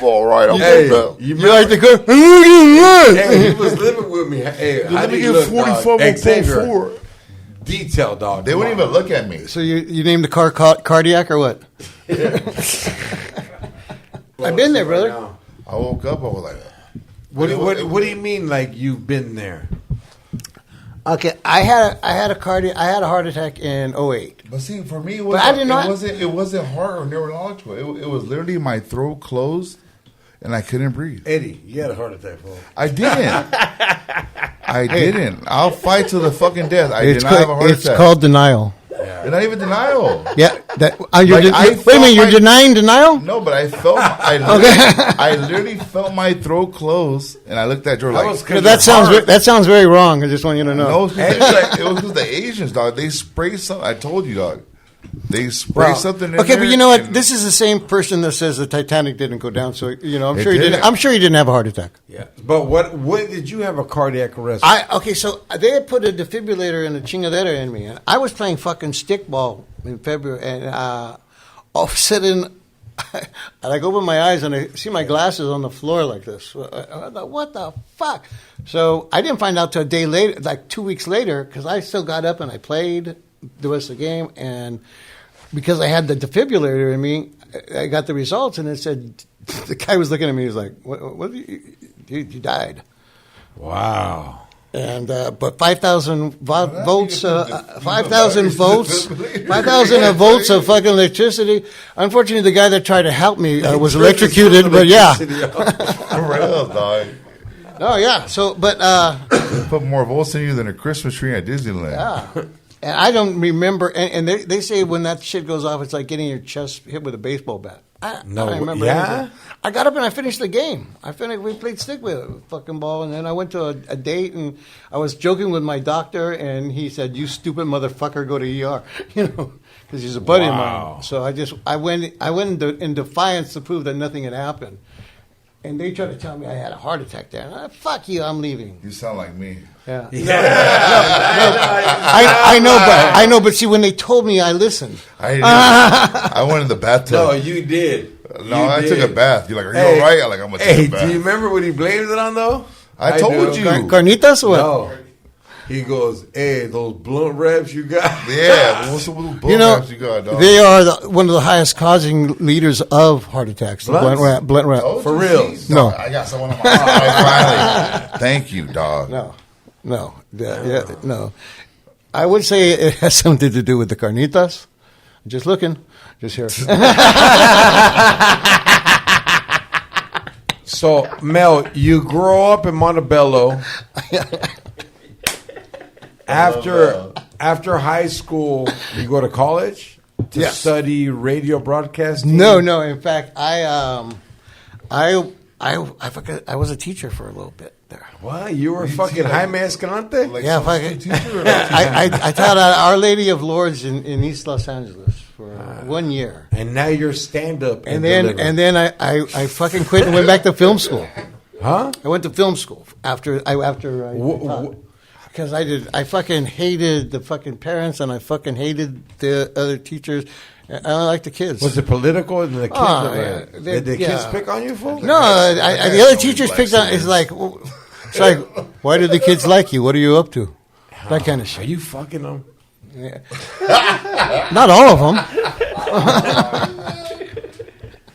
All right, I'm Hey, good. you like the car? Hey, he was living with me. Hey, how Let do me you get look, 44 dog? Xavier. 44. Detail, dog. They wouldn't even look at me. So you named the car cardiac or what? I've been there, brother. Now. I woke up, I was like, What do you mean, like, you've been there? Okay, I had a heart attack in 2008. but see, for me, it wasn't heart or neurological. It was literally my throat closed and I couldn't breathe. Eddie, you had a heart attack, bro. I didn't. I'll fight to the fucking death. I did not have a heart It's attack. called denial. It's not even denial. Yeah. That, Like, I wait a minute, you're felt denying denial? No, but I felt. I literally felt my throat close, and I looked at George like. That sounds very wrong. I just want you to know. No, it was because the Asians, dog. They spray something. I told you, dog. They spray something in okay, there. but you know what? This is the same person that says the Titanic didn't go down. So I'm It sure he didn't. didn't. I'm sure he didn't have a heart attack. Yeah, but when did you have a cardiac arrest? So they had put a defibrillator and a chingadera in me, and I was playing fucking stickball in February, and all of a sudden, I open my eyes and I see my glasses on the floor like this. I thought, what the fuck? So I didn't find out till a day later, like 2 weeks later, because I still got up and I played the rest of the game, and because I had the defibrillator in me, I got the results, and it said the guy was looking at me. He was like, "What? Dude, you died." Wow. And but 5,000 volts, 5,000 volts, 5,000 volts of fucking electricity. Unfortunately, the guy that tried to help me was electrocuted. But yeah, For real, dog. oh yeah. So, but They put more volts in you than a Christmas tree at Disneyland. yeah. And I don't remember. And they say when that shit goes off, it's like getting your chest hit with a baseball bat. I don't remember anything. I got up and I finished the game. We played stick with a fucking ball, and then I went to a date, and I was joking with my doctor, and he said, "You stupid motherfucker, go to ER," because he's a buddy of mine. So I went in defiance to prove that nothing had happened, and they tried to tell me I had a heart attack there. And fuck you, I'm leaving. You sound like me. Yeah. I know, but see, when they told me, I listened. I went in the bathtub. No, you did. No, I took a bath. You're like, are you all right? I'm like, I'm going to take a bath. Do you remember what he blamed it on, though? I told you. Carnitas or what? No. He goes, hey, those blunt wraps you got. Yeah, what's the blunt wraps you got, dog? They are one of the highest causing leaders of heart attacks. The blunt wrap. For real? No. I got someone on my eye finally. Thank you, dog. No. No. I would say it has something to do with the carnitas. Just looking. Just here. So, Mel, you grow up in Montebello. After high school, you go to college to study radio broadcasting? No. In fact, I was a teacher for a little bit there. What? You were fucking Jaime Escalante? Yeah, I taught at Our Lady of Lourdes in East Los Angeles for 1 year. And now you're stand-up. And then I fucking quit and went back to film school. Huh? I went to film school after I taught. Because I fucking hated the fucking parents, and I fucking hated the other teachers. I don't like the kids. Was it political? And the kids yeah. Did the kids pick on you, fool? No, the other teachers picked on. It's like, why do the kids like you? What are you up to? That kind of shit. Are you fucking them? Yeah. Not all of them.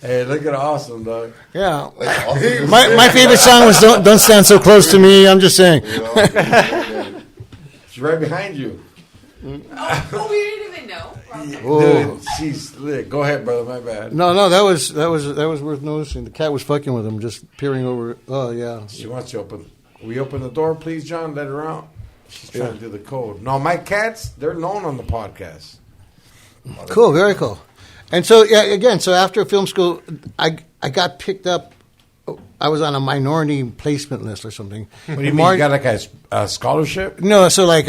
Hey, look at Awesome, dog. Yeah. My favorite song was "Don't Stand So Close to Me." I'm just saying. She's right behind you. Oh, we didn't even know. Dude, she's lit. Go ahead, brother. My bad. No, that was worth noticing. The cat was fucking with him, just peering over. Oh yeah. She wants to open. We open the door, please, John. Let her out. She's trying to do the code. No, my cats, they're known on the podcast. Cool, very cool. And so so after film school, I got picked up. I was on a minority placement list or something. What do you mean? You got like a scholarship? No, so like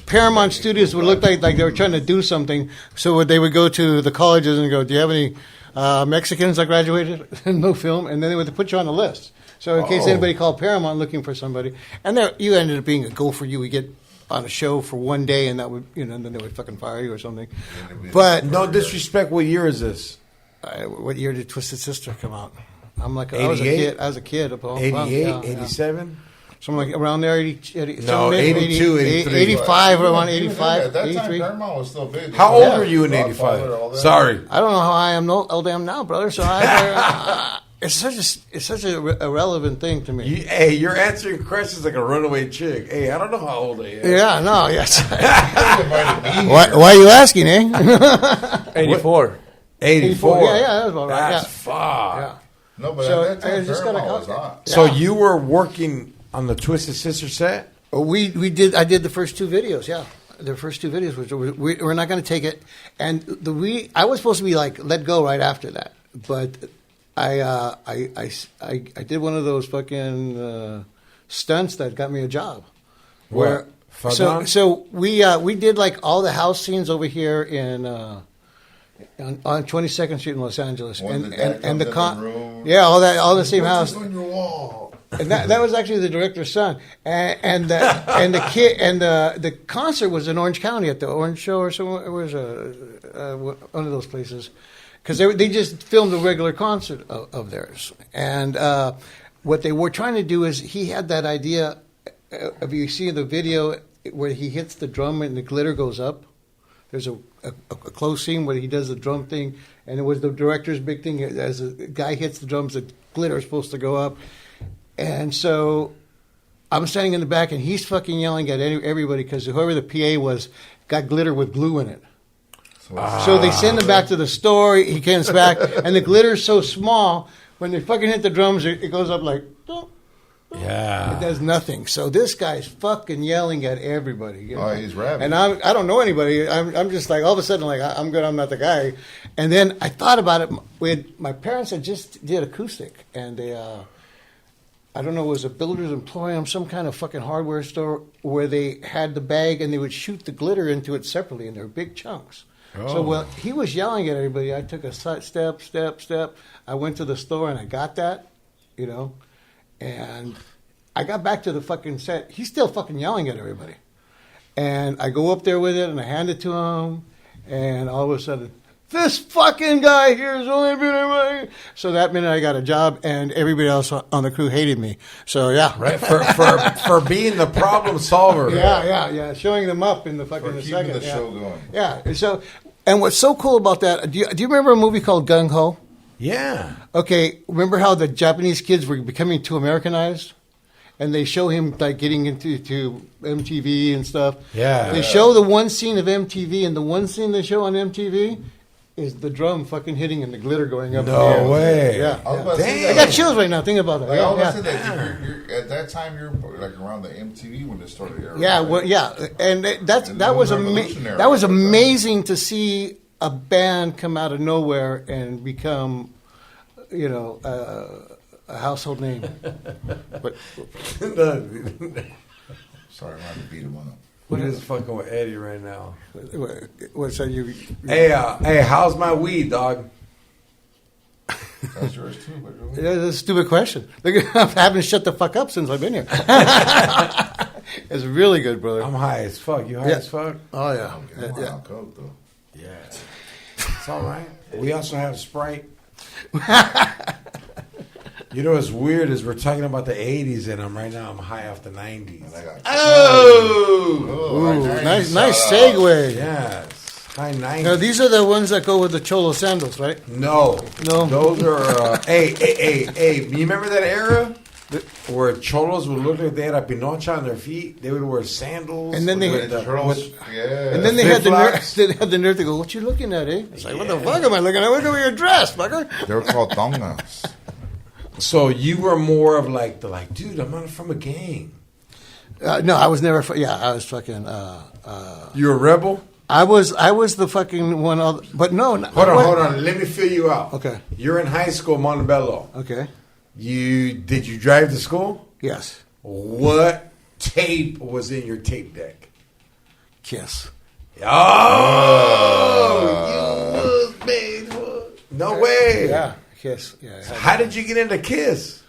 Paramount Studios would look like they were trying to do something. So they would go to the colleges and go, "Do you have any Mexicans that graduated in no film?" And then they would put you on the list. So in case anybody called Paramount looking for somebody, and there you ended up being a go for you. We get on a show for one day, and that would and then they would fucking fire you or something. But no disrespect. What year is this? What year did Twisted Sister come out? I'm like, 88? I was a kid. 88, 87? Something like around there. 82, 83. 85, around 85, At that time, 83. Paramount was still big. How old were you in 85? Sorry. I don't know how old I am now, brother. So it's such a irrelevant thing to me. Hey, you're answering questions like a runaway chick. Hey, I don't know how old I am. Yeah, no, yes. Why are you asking, eh? 84. 84. Yeah, that was about right. That's far. Yeah. No, but So at that time, I just got a Paramount was copy. hot. So you were working on the Twisted Sister set? We did. I did the first two videos. Yeah, the first two videos. We're not going to take it. And I was supposed to be like let go right after that, but I did one of those fucking stunts that got me a job. What? So we did like all the house scenes over here in. On 22nd Street in Los Angeles, and the all the same house. On your wall. And that was actually the director's son, and the kid, and the concert was in Orange County at the Orange Show or somewhere. It was one of those places because they just filmed a regular concert of theirs. And what they were trying to do is he had that idea. If you see the video where he hits the drum and the glitter goes up. There's a close scene where he does the drum thing, and it was the director's big thing. As a guy hits the drums, the glitter is supposed to go up. And so I'm standing in the back, and he's fucking yelling at everybody because whoever the PA was got glitter with glue in it. So they send him back to the store. He comes back, and the glitter's so small, when they fucking hit the drums, it goes up like... Yeah. It does nothing. So this guy's fucking yelling at everybody. You know? Oh, he's rapping. And I don't know anybody. I'm just like, all of a sudden, like, I'm good, I'm not the guy. And then I thought about it. My parents had just did acoustic. And they, I don't know, it was a builder's employee, some kind of fucking hardware store where they had the bag and they would shoot the glitter into it separately, and they were big chunks. Oh. So while he was yelling at everybody, I took a step. I went to the store and I got that, and I got back to the fucking set. He's still fucking yelling at everybody. And I go up there with it, and I hand it to him. And all of a sudden, this fucking guy here is only been everybody. So that minute I got a job, and everybody else on the crew hated me. So, yeah. Right, for being the problem solver. Yeah. Showing them up in the fucking keeping second. the show going. Yeah. So, and what's so cool about that, do you remember a movie called Gung Ho? Yeah. Okay, remember how the Japanese kids were becoming too Americanized? And they show him like getting into MTV and stuff. Yeah. They show the one scene of MTV, and the one scene they show on MTV is the drum fucking hitting and the glitter going up. No way. Yeah. Damn. I got chills right now. Think about that. Like, I was say that you're, at that time, you're like around the MTV when it started. Yeah, well, yeah, and that was amazing to see a band come out of nowhere and become, a household name. But sorry, I'm going to beat him up. We're just fucking with Eddie right now. What's that? You? Hey, how's my weed, dog? That's yours too. But Yeah, that's a stupid question. I haven't shut the fuck up since I've been here. It's really good, brother. I'm high as fuck. You high as fuck? Oh, yeah. Yeah. Coke, though. Yeah. It's all right. We also have Sprite. You know what's weird is we're talking about the 80s, and I'm high off the 90s. Nice segue. Yes. High 90s. Now, these are the ones that go with the Cholo sandals, right? No. Those are, hey, you remember that era? Where cholos would look like they had a pinocha on their feet. They would wear sandals. And then they had and then they had the nerve to go, what you looking at, eh? It's like, what the fuck am I looking at? Look at your dress, fucker. They were called tongas. So you were more of like, dude, I'm not from a gang. No, I was never, I was fucking. You're a rebel? I was the fucking one, but no. Hold on. Let me fill you out. Okay. You're in high school, Montebello. Okay. Did you drive to school? Yes. What tape was in your tape deck? Kiss. Oh, you was made for. No way. Yeah, Kiss. Yeah. How did you get into Kiss?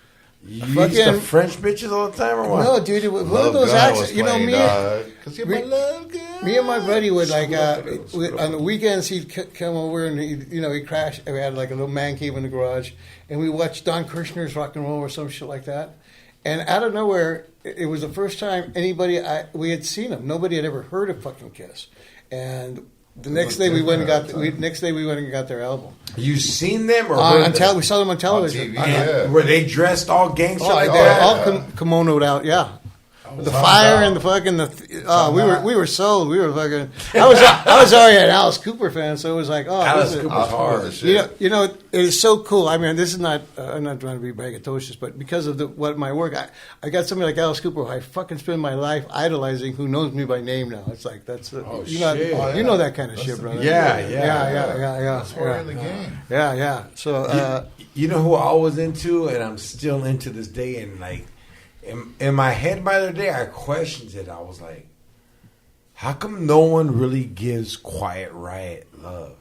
You used to French bitches all the time, or what? No, dude. It was one of those acts. You know, me and my buddy would like on the weekends he'd come over and he'd crash. We had like a little man cave in the garage, and we watched Don Kirshner's rock and roll or some shit like that. And out of nowhere, it was the first time we had seen him. Nobody had ever heard of fucking Kiss, and the next day we went and got their album. You seen them or we saw them on television. On TV, Were they dressed all gangster like that? All kimonoed out, yeah. The fire and the fucking we were sold. We were fucking. I was already an Alice Cooper fan, so it was like, Alice Cooper's hard. You know, it is so cool. I mean, this is not. I'm not trying to be braggadocious, but because of my work, I got somebody like Alice Cooper. Who I fucking spend my life idolizing. Who knows me by name now? It's like that's you know that kind of shit, brother. Yeah. That's part of the game. Yeah. So you know who I was into, and I'm still into this day, and like. In my head, by the other day, I questioned it. I was like, how come no one really gives Quiet Riot love?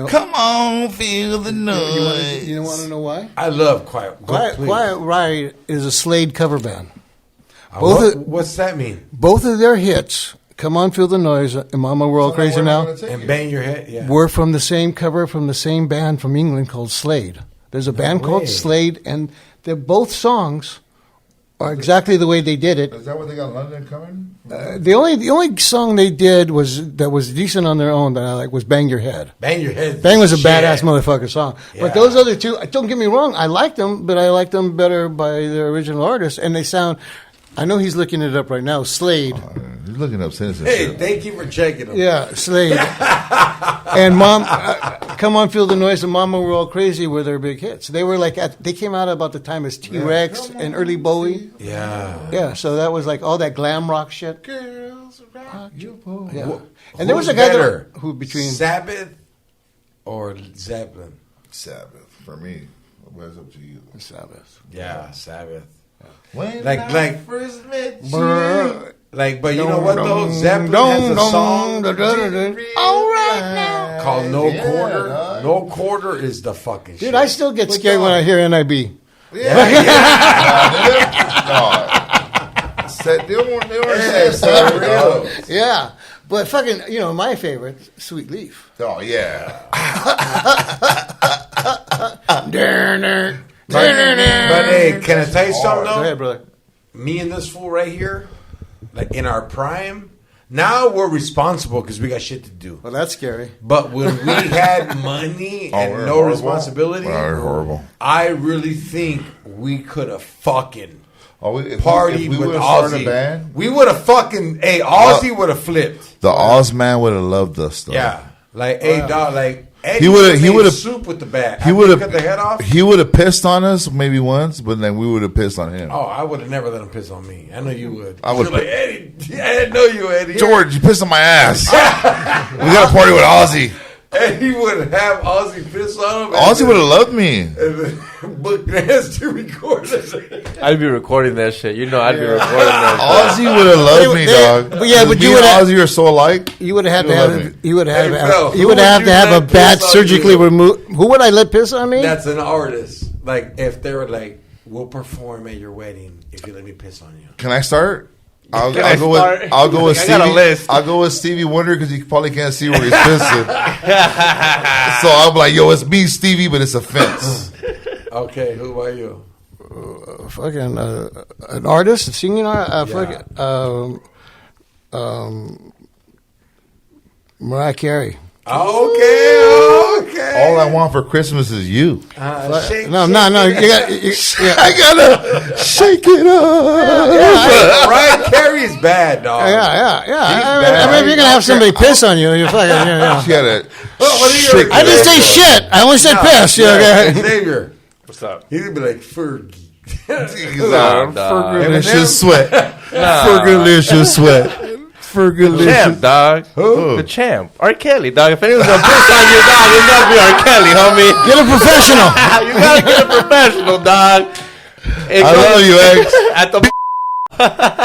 Come on, feel the noise. You want to know why? I love Quiet Riot is a Slade cover band. What's that mean? Both of their hits, Come On Feel the Noise and Mama We're All Crazy Now, and Bang Your Head, were from the same cover from the same band from England called Slade. There's a band called Slade, and they're both songs are exactly the way they did it. Is that what they got London coming? The only song they did that was decent on their own that I like was Bang Your Head. Bang Your Head. Bang was a badass motherfucker song. Yeah. But those other two, don't get me wrong, I liked them, but I liked them better by their original artist. And they sound, I know he's looking it up right now, Slade. He's looking up citizenship. Hey, thank you for checking him. Yeah, Slade. And Come On Feel the Noise and Mama We're All Crazy were their big hits. They were like, they came out about the time as T-Rex and early Bowie. Yeah. Yeah, so that was like all that glam rock shit. Girls rock your boy. Yeah. And there was a guy who between Sabbath or Zeppelin? Sabbath, for me. What's up to you? Sabbath. Yeah, Sabbath. When I first met you. But you know what though? Zeppelin has a song all right now called No Quarter. No Quarter is the fucking shit. Dude, I still get scared when I hear NIB. Yeah. Yeah. But fucking, my favorite, Sweet Leaf. Oh, yeah. But hey, can I tell you something though? Go ahead, brother. Me and this fool right here, like in our prime, now we're responsible because we got shit to do. Well, that's scary. But when we had money and no responsibility, we're horrible. I really think we could have fucking partied with Ozzy. We would have fucking, Ozzy would have flipped. The Oz man would have loved us though. Yeah. Like, dog, like, Eddie he would have soup with the bat. He would have cut the head off. He would have pissed on us maybe once, but then we would have pissed on him. Oh, I would have never let him piss on me. I know you would. I would like, Eddie. I know you, Eddie. George, you pissed on my ass. We got to party with Ozzy. And he would have Ozzy piss on him. Ozzy would have loved me. But has to record it. I'd be recording that shit. I'd be recording that. Ozzy would have loved me, dog. But you would have Ozzy are so alike. You would have to have. You would have to have a bat surgically removed. Who would I let piss on me? That's an artist. Like if they were like, "We'll perform at your wedding if you let me piss on you." Can I start? I'll Can I go start? with I'll go with I got a Stevie. list. I'll go with Stevie Wonder because he probably can't see where he's pissing. So I'm like, yo, it's me, Stevie, but it's a fence. Okay, who are you? Fucking an artist, a singing artist. Mariah Carey. Okay. All I want for Christmas is you. Shake, No. shake it. I gotta shake it up. Mariah Carey's bad, dog. Yeah. bad. I mean, if you're gonna have somebody piss on you, you're fucking. She gotta What are you shake gonna I it didn't up. say shit. I only said piss. Okay. Xavier. What's up? He'd be like Fergie. Fergalicious sweat. Fergalicious sweat. Fergalicious. Champ, dog. Who? The champ. R. Kelly, dog. If anyone's gonna piss on you, dog, it's gotta be R. Kelly, homie. Get a professional. You gotta get a professional, dog. It I goes love you, X. At the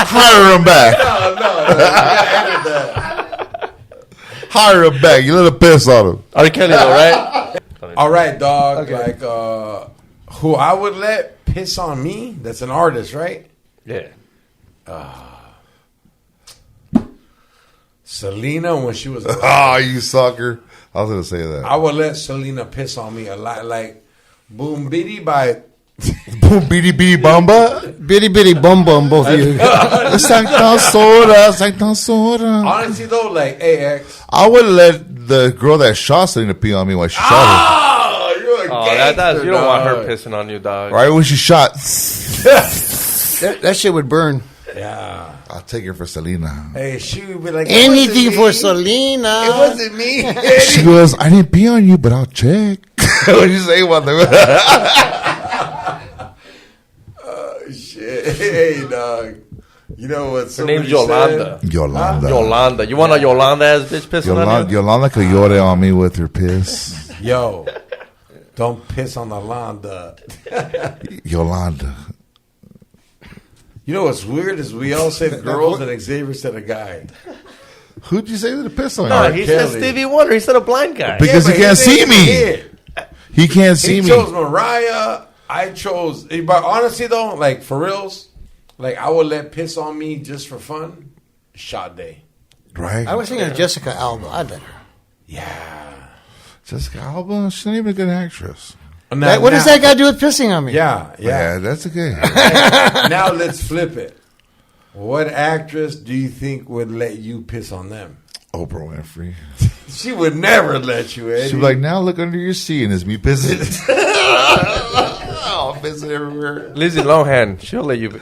Hire him back. Hire him back. You let him piss on him. R. Kelly, though, right? All right, dog. Like, who I would let piss on me? That's an artist, right? Yeah. Selena, when she was alive. Oh, you sucker. I was going to say that. I would let Selena piss on me a lot. Like, Boom Biddy by... Boom, beady, beady, bamba. Bitty bitty bum bum, both of you. Sancta soda, sancta soda. Honestly, though, like, AX. I would let the girl that shot Selena pee on me when she shot Oh, you're a Oh, gangster, you don't want her dog. pissing on you, dog. her. Right when she shot, That shit would burn. Yeah. I'll take her for Selena. Hey, she would be like... Anything for Selena. Selena. It wasn't me. She goes, I didn't pee on you, but I'll check. What you say about the... Shit. Hey, dog. You know what? Her name's Yolanda. Yolanda. Yolanda. You want a Yolanda ass bitch pissing on you? Yolanda could yore on me with her piss. Yo, don't piss on Yolanda. Yolanda. You know what's weird is we all said girls and Xavier said a guy. Who'd you say to piss on? No, her? he said Kelly. Stevie Wonder. He said a blind guy. Because Yeah, he but can't his see name me. is it. He can't see He me. chose Mariah. I chose. But honestly, though, like for reals, like I would let piss on me just for fun. Sade. Right? I was thinking of Jessica Alba. I'd let her. Yeah. Jessica Alba, she's not even a good actress. What does that guy do with pissing on me? Yeah. Yeah, that's okay. Now let's flip it. What actress do you think would let you piss on them? Oprah Winfrey. She would never let you, Eddie. She'd be like, now look under your seat and it's me pissing. Oh, pissing everywhere. Lindsay Lohan. She'll let you.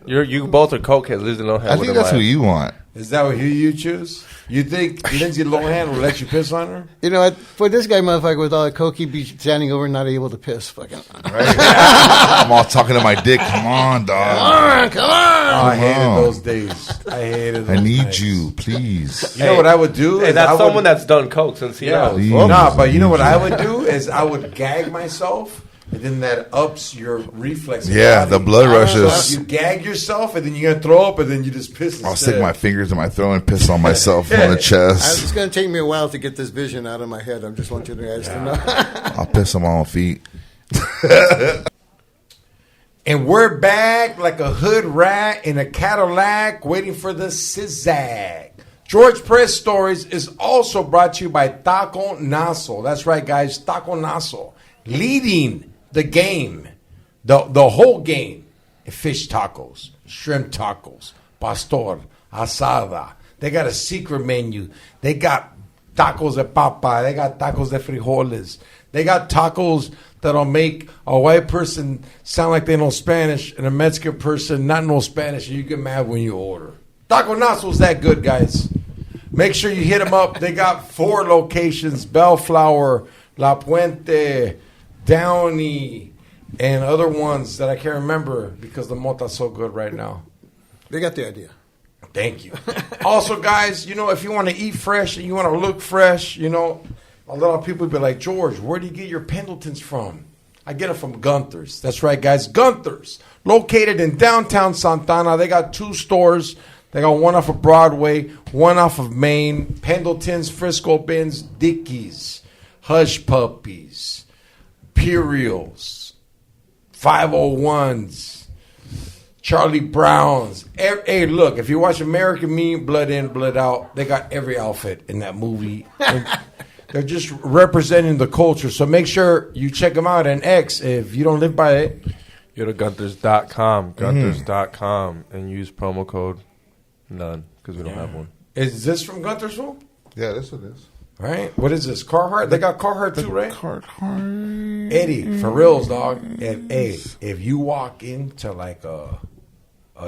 You both are cokeheads. Lindsay Lohan. I think that's who you want. Is that who you choose? You think Lindsay Lohan will let you piss on her? You know what? For this guy, motherfucker, with all the coke, he'd be standing over and not able to piss. Fucking. Right? I'm all talking to my dick. Come on, dog. Come on. Oh, I hated on. those days. I hated those I need nights. you, please. You know what I would do? Hey, is that's I would- someone that's done coke since he Yeah. knows. Please. No, but you know what I would do is I would gag myself, and then that ups your reflex. Yeah, the blood rushes. So you gag yourself, and then you're gonna throw up, and then you just piss. I'll instead. stick my fingers in my throat and piss on myself on the It's chest. going to take me a while to get this vision out of my head. I just want you guys to know. I'll piss on my own feet. And we're back like a hood rat in a Cadillac waiting for the zigzag. George Press Stories is also brought to you by Taco Naso. That's right, guys. Taco Naso. Leading the game, the whole game, in fish tacos, shrimp tacos, pastor, asada. They got a secret menu. They got tacos de papa. They got tacos de frijoles. They got tacos that'll make a white person sound like they know Spanish and a Mexican person not know Spanish, and you get mad when you order. Taco Naso's that good, guys. Make sure you hit them up. They got 4 locations: Bellflower, La Puente, Downey, and other ones that I can't remember because the mota's so good right now. They got the idea. Thank you. Also, guys, you know, if you want to eat fresh and you want to look fresh, you know, a lot of people be like, George, where do you get your Pendletons from? I get them from Gunther's. That's right, guys. Gunther's, located in downtown Santana. They got 2 stores. They got one off of Broadway, one off of Main. Pendletons, Frisco Bins, Dickies, Hush Puppies, Imperials, 501s, Charlie Brown's. Hey, look, if you watch American Me, Blood In, Blood Out, they got every outfit in that movie. They're just representing the culture. So make sure you check them out on X if you don't live by it. Go to Gunthers.com, and use promo code none because we don't have one. Is this from Gunthersville? Yeah, this it is. Right? What is this? Carhartt? They got Carhartt too, right? Carhartt. Eddie, for reals, dog. If you walk into like a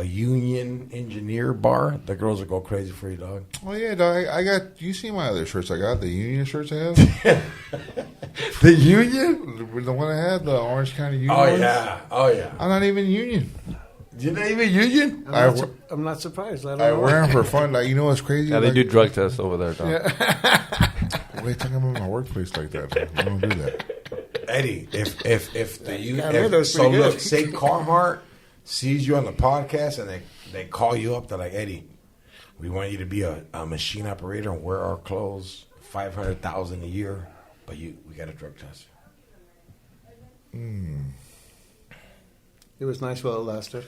union engineer bar, the girls will go crazy for you, dog. Oh yeah, dog. I got. You see my other shirts? I got the union shirts I have. The union? The one I had, the Orange County Union. Oh ones. yeah. Oh yeah. I'm not even union. You're not even union? I'm not surprised. I wear them for fun. Like, you know what's crazy? Yeah, they like, do drug tests over there, dog. Why are you talking about my workplace like that? I don't do that. Eddie, if the union, good. Say Carhartt sees you on the podcast and they call you up, they're like, Eddie, we want you to be a machine operator and wear our clothes, $500,000 a year, but we got a drug test. It was nice while it lasted.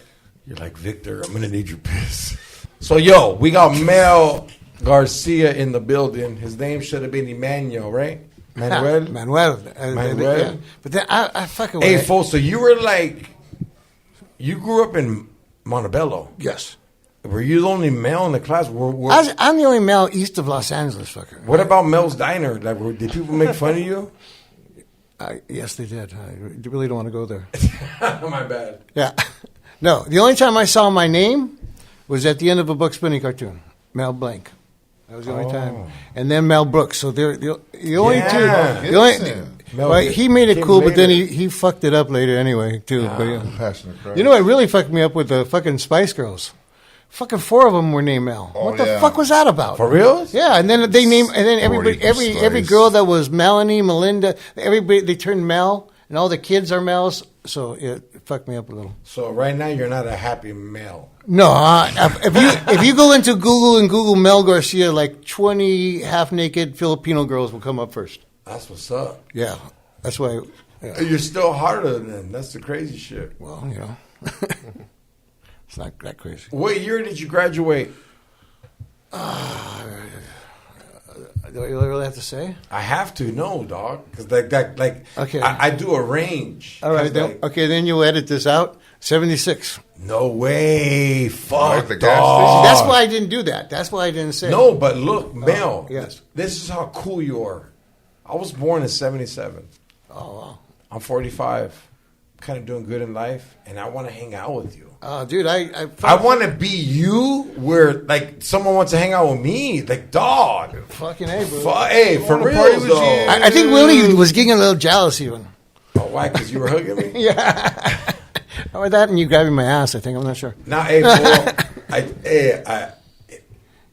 You're like, Victor, I'm gonna need your piss. So yo, we got Mel Garcia in the building. His name should have been Emmanuel, right? Manuel. Yeah. But then I fucking. Hey, folks, so you were like, you grew up in Montebello. Yes. Were you the only male in the class? I'm the only male east of Los Angeles, fucker. What about Mel's Diner? Like, did people make fun of you? Yes, they did. I really don't want to go there. My bad. Yeah. No, the only time I saw my name was at the end of a Bugs Bunny cartoon, Mel Blanc. That was the only time. And then Mel Brooks. So they're the only two. The only, well, he made it cool, but then he fucked it up later anyway, too. But, yeah. You know what really fucked me up with the fucking Spice Girls? Fucking 4 of them were named Mel. What the fuck was that about? For real? Yeah, and then they named, and then everybody, every girl that was Melanie, Melinda, everybody they turned Mel, and all the kids are Mels. So it fucked me up a little. So right now you're not a happy male. No, if you go into Google and Google Mel Garcia, like 20 half naked Filipino girls will come up first. That's what's up. Yeah, that's why. Yeah. You're still harder than them. That's the crazy shit. Well, you know. It's not that crazy. What year did you graduate? Do you really have to say? I have to know, dog, because okay. I do a range. All right, then you edit this out. 76. No way, fuck, the dog. gas station? That's why I didn't do that. That's why I didn't say. No, but look, Mel. Yes. This is how cool you are. I was born in 77. Oh wow. I'm 45. Kind of doing good in life, and I want to hang out with you. Dude, I want to be you where, like, someone wants to hang out with me. Like, dog. Fucking A, bro. Hey, for real, though. I think Willie was getting a little jealous even. Oh, why? Because you were hugging me? Yeah. Or that and you grabbing my ass, I think. I'm not sure. Nah, hey, boy.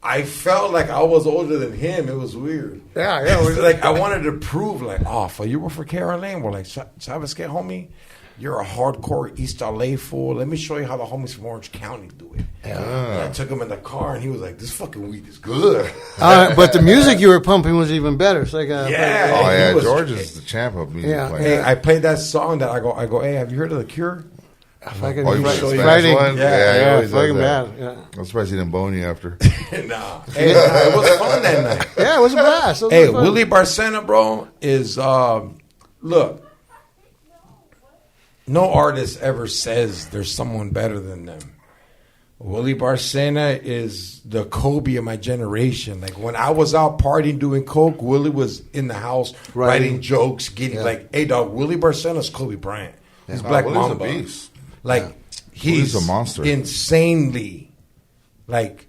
I felt like I was older than him. It was weird. Yeah. Like, I wanted to prove, like, you were for KRLA? And we're like, Chavez, get homie. You're a hardcore East LA fool. Let me show you how the homies from Orange County do it. Yeah. And I took him in the car, and he was like, this fucking weed is good. But the music you were pumping was even better. It's like George is the champ of music. Yeah. Hey, I played that song that I go, hey, have you heard of The Cure? Fucking writing. Yeah, fucking bad. Yeah. I'm surprised he didn't bone you after. Nah. Hey, it was fun that night. Yeah, it was a blast. Hey, Willie Barcena, bro, is, look, no artist ever says there's someone better than them. Willie Barcena is the Kobe of my generation. Like, when I was out partying doing coke, Willie was in the house writing jokes, getting like, hey, dog, Willie Barcena's Kobe Bryant. He's Black Mamba. Willie's a beast. Like, he's a monster. Insanely. Like,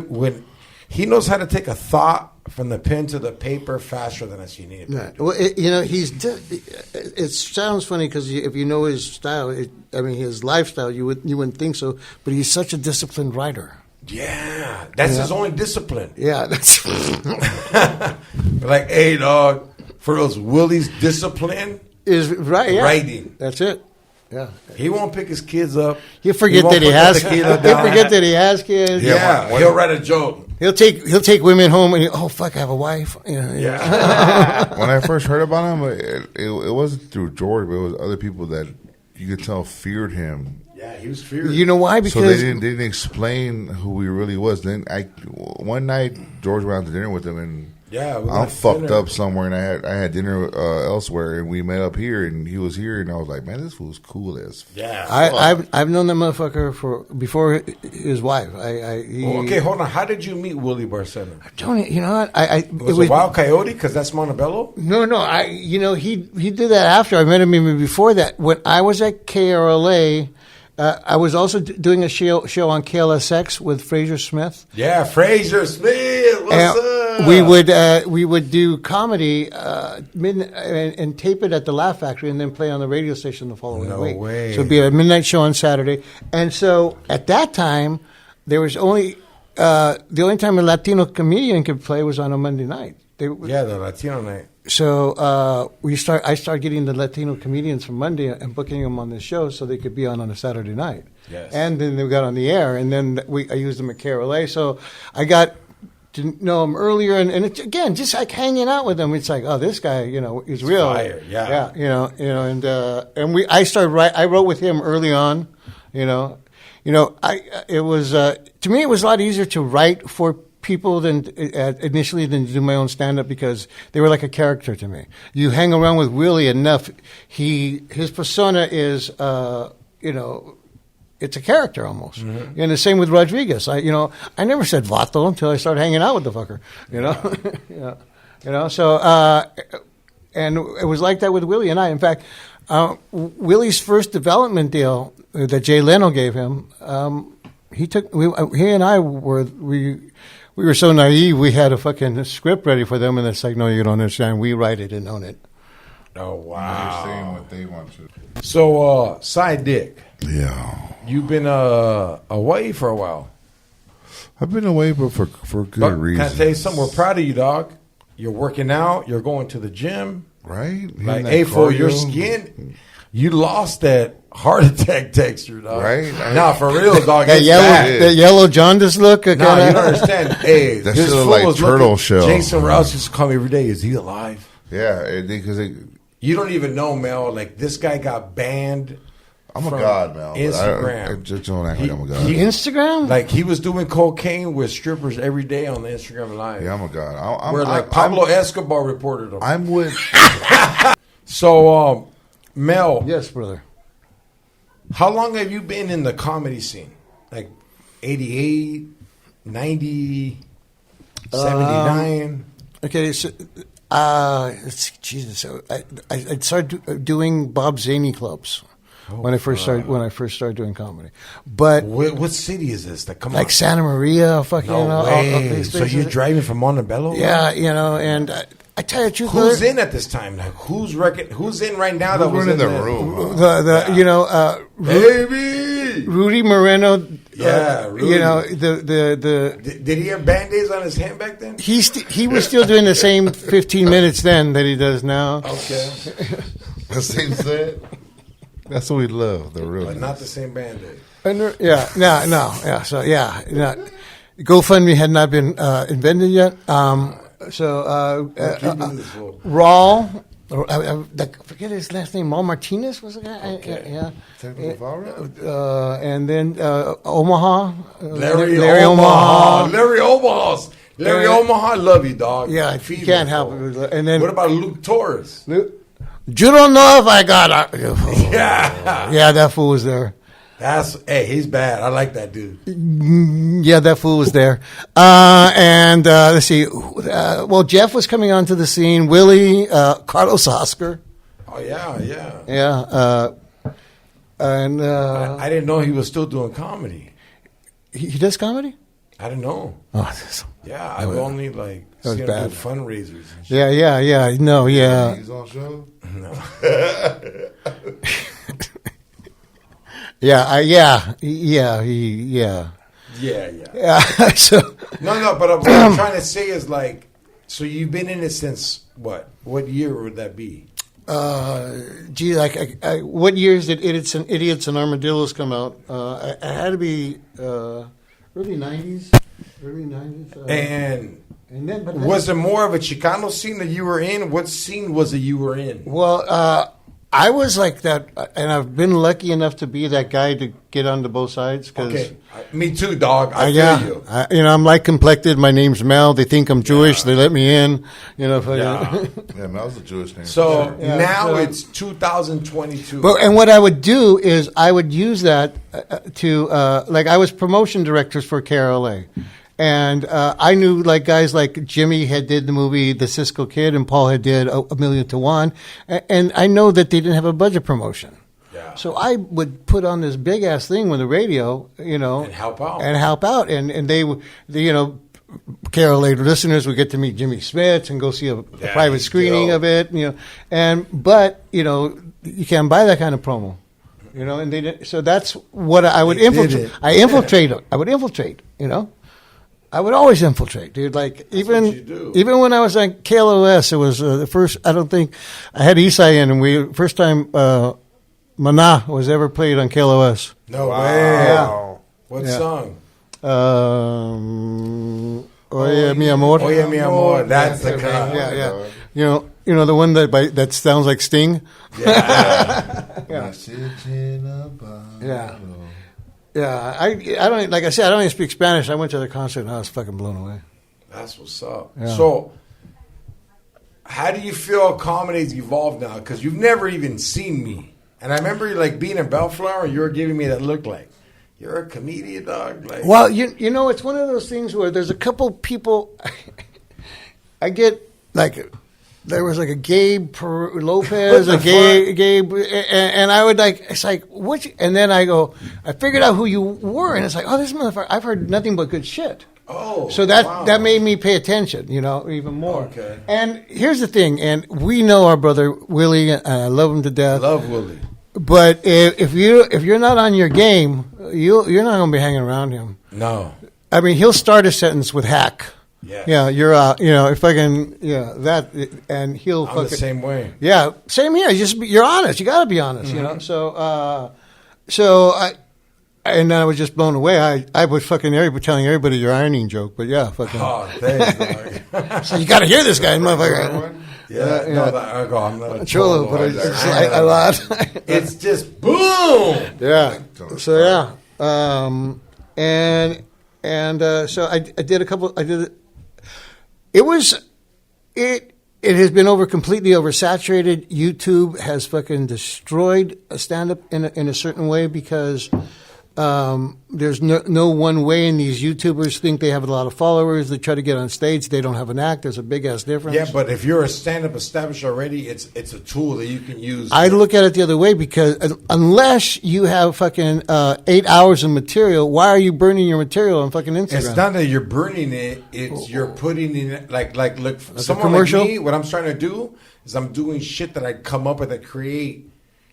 when he knows how to take a thought from the pen to the paper faster than I've seen it. Right. Well, it sounds funny because if you know his style, his lifestyle, you wouldn't think so. But he's such a disciplined writer. Yeah, that's his only discipline. Yeah, that's like, hey, dog, for those Willie's discipline is writing. That's it. Yeah, he won't pick his kids up. He'll forget that he has. He'll forget that he has kids. Yeah, he'll write a joke. He'll take women home and I have a wife. Yeah. When I first heard about him, it wasn't through George, but it was other people that you could tell feared him Yeah, he was furious. You know why? So Because they didn't explain who he really was. Then one night George went out to dinner with him, and yeah, we I'm went to fucked dinner. up somewhere, and I had dinner elsewhere, and we met up here, and he was here, and I was like, man, this fool's cool as fuck. Yeah, I've known that motherfucker before his wife. okay, hold on. How did you meet Willie Barcena? Tony, you know what? Was it Wild Coyote? Because that's Montebello. No. He did that after I met him. Even before that, when I was at KRLA. I was also doing a show on KLSX with Fraser Smith. Yeah, Fraser Smith. What's up? We would do comedy and tape it at the Laugh Factory and then play on the radio station the following week. No way. So it'd be a midnight show on Saturday. And so at that time, there was only the only time a Latino comedian could play was on a Monday night. The Latino night. So I started getting the Latino comedians from Monday and booking them on the show so they could be on a Saturday night. Yes. And then they got on the air, and then I used them at KRLA. So I got to know them earlier, and it's, again, just like hanging out with them. It's like, oh, this guy, is real. Fire, yeah. I wrote with him early on, to me it was a lot easier to write for people initially than to do my own stand-up because they were like a character to me. You hang around with Willie enough, his persona is, it's a character almost. Mm-hmm. And the same with Rodriguez. I never said vato until I started hanging out with the fucker, So, and it was like that with Willie and I. In fact, Willie's first development deal that Jay Leno gave him, he and I we were so naive, we had a fucking script ready for them, and it's like, no, you don't understand. We write it and own it. Oh, wow. They're saying what they want to. So, SideDick. Yeah. You've been away for a while. I've been away, but for good reason. Can I tell you something? We're proud of you, dog. You're working out. You're going to the gym. Right? Like, hey, for your skin, you lost that heart attack texture, dog. Right? Nah, for real, dog. That yellow jaundice look. Nah, you don't understand. Hey, that shit look like turtle shell. Jason Rouse used to call me every day. Is he alive? Yeah, because you don't even know, Mel. Like, this guy got banned. I'm a god, Mel. Instagram. I just don't act like I'm a god. Instagram? Like, he was doing cocaine with strippers every day on the Instagram Live. Yeah, I'm a god. Pablo Escobar reported him. I'm with. So, Mel. Yes, brother. How long have you been in the comedy scene? Like 88, 90, 79? Okay, so, Jesus. So I started doing Bob Zaney clubs when I first started doing comedy. But what city is this? Like Santa Maria, fucking. No way. So you're driving from Montebello? Yeah, and I tell you the truth. Who's in at this time? Like, who's in right now? That was in the room? Rudy Moreno. Yeah, Rudy. Did he have Band-Aids on his hand back then? He was still doing the same 15 minutes then that he does now. Okay. The same set. That's what we love, the real. But not the same Band-Aid. No. GoFundMe had not been invented yet. Raul, I forget his last name. Raul Martinez was the guy. Okay. And then Omaha, Larry Omaha. Larry Omaha, I love you, dog. Yeah, you can't help it. And then what about Luke Torres? You don't know if I got it. Yeah, that fool was there. He's bad. I like that dude. Yeah, that fool was there. And let's see. Jeff was coming onto the scene. Willie, Carlos Oscar. Oh yeah. Yeah. And I didn't know he was still doing comedy. He does comedy? I didn't know. Oh, yeah, I've only seen him do fundraisers. Yeah. No, yeah. He's on show. No. Yeah. So no. But what I'm trying to say is so you've been in it since what? What year would that be? What years did Idiots and Armadillos come out? It had to be early 90s. And then, was there more of a Chicano scene that you were in? What scene was it you were in? Well, I was like that, and I've been lucky enough to be that guy to get onto both sides. Okay, me too, dog. I feel you. I'm light complected. My name's Mel. They think I'm Jewish. They let me in. Yeah, Mel's a Jewish name. So now it's 2022. But and what I would do is I would use that to like I was promotion directors for KRLA. And I knew like guys like Jimmy had did the movie The Cisco Kid, and Paul had did A Million to One, and I know that they didn't have a budget promotion. Yeah. So I would put on this big ass thing with the radio, and help out, and they KRLA listeners would get to meet Jimmy Smith and go see a private screening of it, but you can't buy that kind of promo. And they didn't. So that's what I would infiltrate. I would infiltrate. I would always infiltrate, dude. Like even when I was on KLOS, it was the first. I don't think I had Isai in, and first time Mana was ever played on KLOS. No way! Yeah. What song? Oye mi amor. Oye mi amor. That's the guy. Yeah. The one that sounds like Sting. Yeah. Yeah. Yeah, I don't, like I said, I don't even speak Spanish. I went to the concert and I was fucking blown away. That's what's up. Yeah. So, how do you feel comedy's evolved now? Because you've never even seen me. And I remember like being in Bellflower, you were giving me that look like, you're a comedian, dog. Like, well, it's one of those things where there's a couple people, I get like... There was like a Gabe Lopez, a Gabe, and I would like, it's like, what? And then I figured out who you were, and it's like, oh, this motherfucker, I've heard nothing but good shit. Oh, so that made me pay attention, even more. Okay. And here's the thing, and we know our brother Willie, and I love him to death. Love Willie. But if you're not on your game, you're not going to be hanging around him. No. I mean, he'll start a sentence with hack. Yes. Yeah, you're if I can, that, and he'll. I'm the same way. Yeah, same here. You're honest. You got to be honest. Mm-hmm. So and then I was just blown away. I was fucking telling everybody your ironing joke, but yeah, fucking. Oh, thanks, dog. So you got to hear this guy, motherfucker. I'm not a Cholo, but it's like a lot. It's just boom. Yeah. So yeah, so I did a couple. It has been completely oversaturated. YouTube has fucking destroyed a stand-up in a certain way because there's no one way, and these YouTubers think they have a lot of followers. They try to get on stage. They don't have an act. There's a big-ass difference. Yeah, but if you're a stand-up established already, it's a tool that you can use. I look at it the other way because unless you have fucking 8 hours of material, why are you burning your material on fucking Instagram? It's not that you're burning it. It's you're putting in it like look, someone commercial? like me, what I'm trying to do is I'm doing shit that I come up with and create.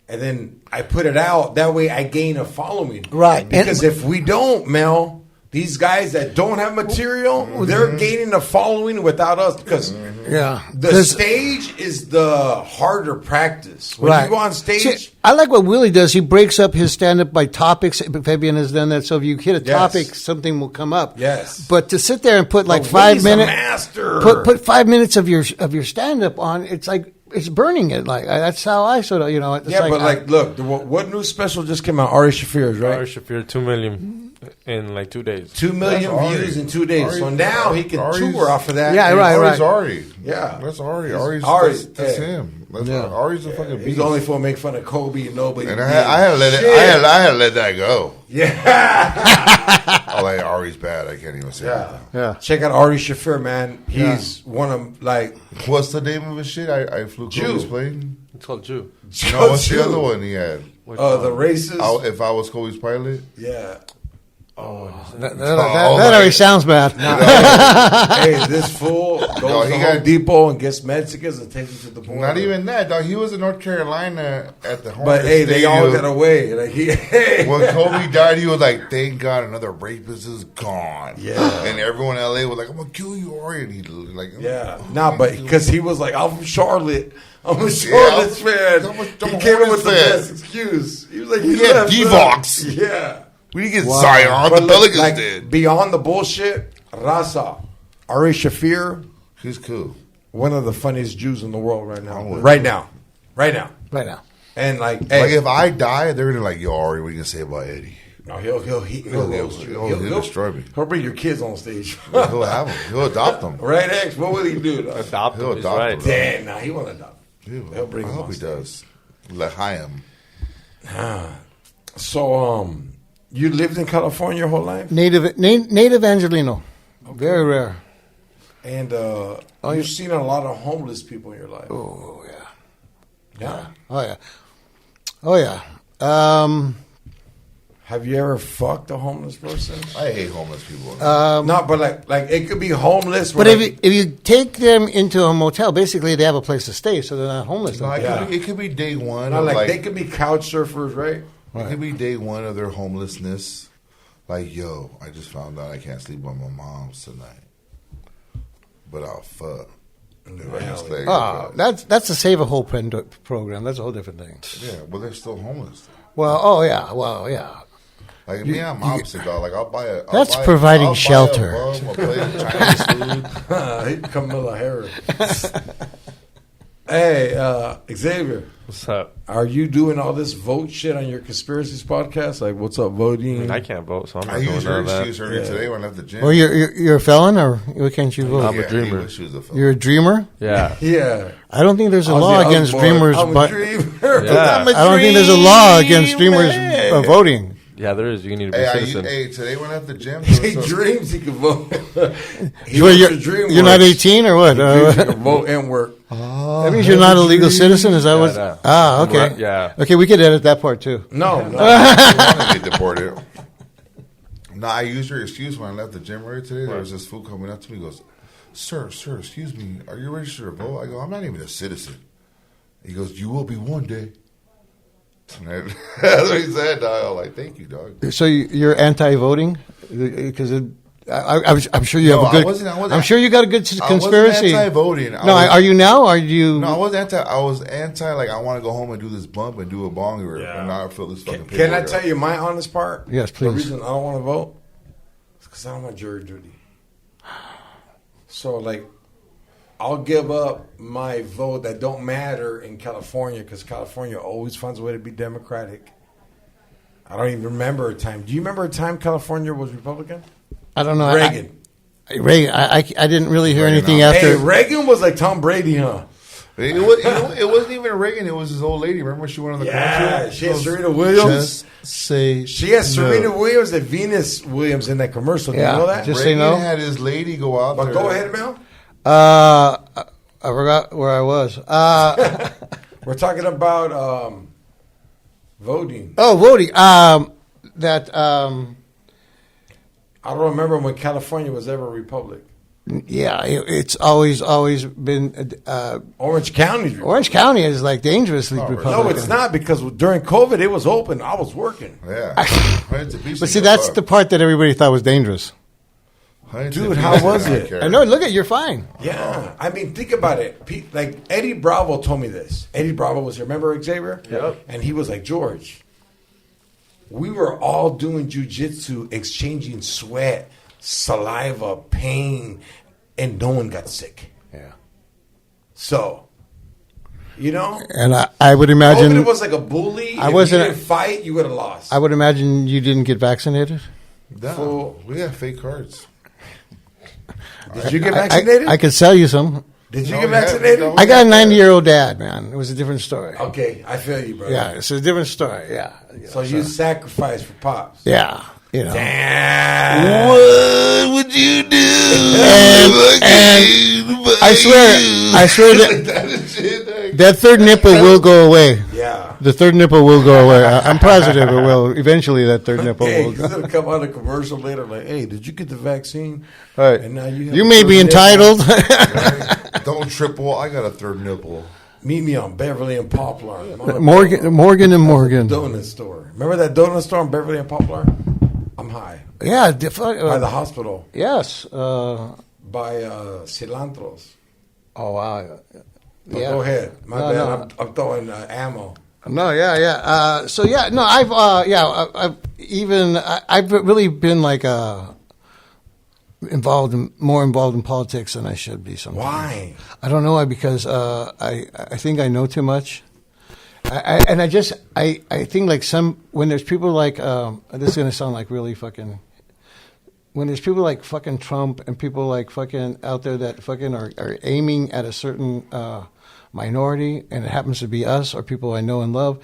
And then I put it out. That way I gain a following. Right. Because if we don't, Mel, these guys that don't have material, they're gaining a following without us. Because the stage is the harder practice. When you go on stage. See, I like what Willie does. He breaks up his stand-up by topics. Fabian has done that. So if you hit a topic, something will come up. Yes. But to sit there and put like 5 minutes. Master. Put 5 minutes of your stand-up on, it's like. It's burning it. Like that's how I sort of, It's look, what new special just came out? Ari Shafir's, right? Ari Shafir, 2 million in like 2 days. 2 million views in 2 days. So now he can tour off of that. Yeah, right. Ari. Yeah, that's Ari. That's him. Ari's a fucking beast. He's only for make fun of Kobe and nobody. And I had to let that go. Yeah. Like Ari's bad. I can't even say that. Yeah. Check out Ari Shafir, man. He's one of like. What's the name of his shit? I flew Kobe's plane. It's called Jew. No, what's the other one he had? The racist. If I was Kobe's pilot. Yeah. That already sounds bad. Hey, this fool goes to Home Depot and gets Mexicans and takes them to the border. Not even that, dog. He was in North Carolina at the home. But hey, they all got away. Like when Kobe died, he was like, "Thank God, another rapist is gone." Yeah, and everyone in LA was like, "I'm gonna kill you, Ari." And he like, but because he was like, "I'm from Charlotte." I'm a Charlotte fan. He came in with the best excuse. He was like, "He had Devox." Yeah. We didn't get Zion. The Pelicans did. Beyond the bullshit, Raza, Ari Shafir. He's cool. One of the funniest Jews in the world right now. Right now. And like if I die, they're gonna like, yo, Ari, what are you gonna say about Eddie? No, he'll destroy me. He'll bring your kids on stage. He'll have them. He'll adopt them. Right, X? What will he do? Adopt He'll them. adopt Right. them. Damn, nah, he won't adopt them. He'll bring I them hope on he stage. does. L'chaim. So, you lived in California your whole life? Native Angelino. Very rare. And you've seen a lot of homeless people in your life. Oh, yeah. Yeah? Oh, yeah. Oh, yeah. Have you ever fucked a homeless person? I hate homeless people. No, but like it could be homeless. But if you take them into a motel, basically they have a place to stay, so they're not homeless. No, it could be day one. No, of like they could be couch surfers, right? It could be day one of their homelessness. Like, yo, I just found out I can't sleep with my mom's tonight, but I'll fuck. That's a Save a Whole program. That's a whole different thing. Yeah, well, they're still homeless. Well, yeah. Like me, I'm opposite, dog. Like I'll buy a. That's providing shelter. I'll play Chinese food. Kamala Harris. Hey, Xavier. What's up? Are you doing all this vote shit on your conspiracies podcast? Like, what's up, voting? I can't vote, so I'm not I doing used none your of that. excuse earlier today when I left the gym. Well, you're a felon, or why can't you vote? I'm a dreamer. he was a felon. You're a dreamer? Yeah. Yeah. I don't think there's a I was law the against boy. dreamers. I'm a But dreamer. Yeah. I'm a I don't think there's a law against dreamers dreamer. voting. Yeah, there is. You need to be a citizen. Today when I left the gym, He dreams he can vote. You're not 18 or what? He can vote and work. That means you're not a legal citizen. Is that what? no. Ah, okay. Right, yeah. Okay, we could edit that part too. No. I want to get deported. No, I used your excuse when I left the gym earlier today. There was this fool coming up to me. He goes, Sir, excuse me. Are you registered to vote? I go, I'm not even a citizen. He goes, you will be one day. And that's what he said, dog. I'm like, thank you, dog. So you're anti-voting because I'm sure you have a good. I'm sure you got a good conspiracy. I wasn't anti-voting. Are you now? Are you? No, I was anti. Like I want to go home and do this bump and do a bong and not fill this fucking. Can I tell you my honest part? Yes, please. The reason I don't want to vote is because I don't want jury duty. So like, I'll give up my vote that don't matter in California because California always finds a way to be Democratic. I don't even remember a time. Do you remember a time California was Republican? I don't know. Reagan. Reagan. I didn't really hear anything after. Hey, Reagan was like Tom Brady, huh? It wasn't even Reagan. It was his old lady. Remember she went on the commercial? She had Serena Williams. She had Serena Williams and Venus Williams in that commercial. Do you know that? Just Reagan say no. Had his lady go out But there. go ahead, Mel. I forgot where I was. We're talking about voting. Oh, voting. I don't remember when California was ever a republic. Yeah, it's always been. Orange County. Orange County is like dangerously Republican. No, it's not because during COVID it was open. I was working. Yeah. But see, that's the part that everybody thought was dangerous. Dude, how was it? I know. Look at you're fine. Yeah, I mean, think about it. Like Eddie Bravo told me this. Eddie Bravo was here. Remember Xavier? Yep. And he was like, George, we were all doing jujitsu, exchanging sweat, saliva, pain, and no one got sick. Yeah. So, you know, and I would imagine COVID was like a bully. If you didn't fight, you would have lost. I would imagine you didn't get vaccinated. No, we have fake cards. Did you get vaccinated? I could sell you some. Did you get vaccinated? I got a 90-year-old dad, man. It was a different story. Okay, I feel you, brother. Yeah, it's a different story. Yeah. So you sacrificed for Pops. Yeah. You know. Damn. What would you do? And I swear that third nipple will go away. Yeah. The third nipple will go away. I'm positive it will. Eventually, that third nipple Hey, will he's go. gonna come on a commercial later, like, "Hey, did you get the vaccine?" All right. And now you You may be entitled. Don't triple. I got a third nipple. Meet me on Beverly and Poplar. Morgan and Morgan. Donut store. Remember that donut store on Beverly and Poplar? I'm high. Yeah. By the hospital. Yes. By cilantros. Oh wow. But Yeah. go ahead. My No, bad. no. I'm throwing ammo. No, yeah. So yeah, no, I've really been like more involved in politics than I should be sometimes. Why? I don't know why, because I think I know too much, I think like when there's people like this is gonna sound like really fucking. When there's people like fucking Trump and people like fucking out there that fucking are aiming at a certain minority, and it happens to be us or people I know and love,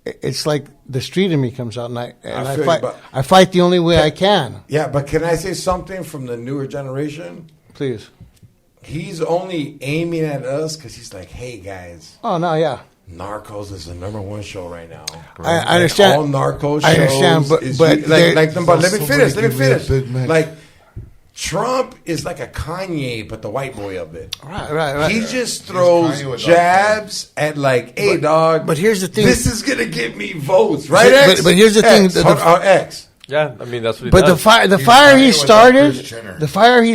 it's like the street in me comes out, and I fight the only way I can. Yeah, but can I say something from the newer generation? Please. He's only aiming at us because he's like, hey, guys. Oh, no, yeah. Narcos is the #1 show right now. I understand. All Narcos shows. I understand, but let me finish. Like, Trump is like a Kanye, but the white boy of it. Right. He just throws jabs at like, hey, dog. But here's the thing. This is going to get me votes, right, X? But here's the thing. X. Yeah, I mean, that's what he does. But the fire he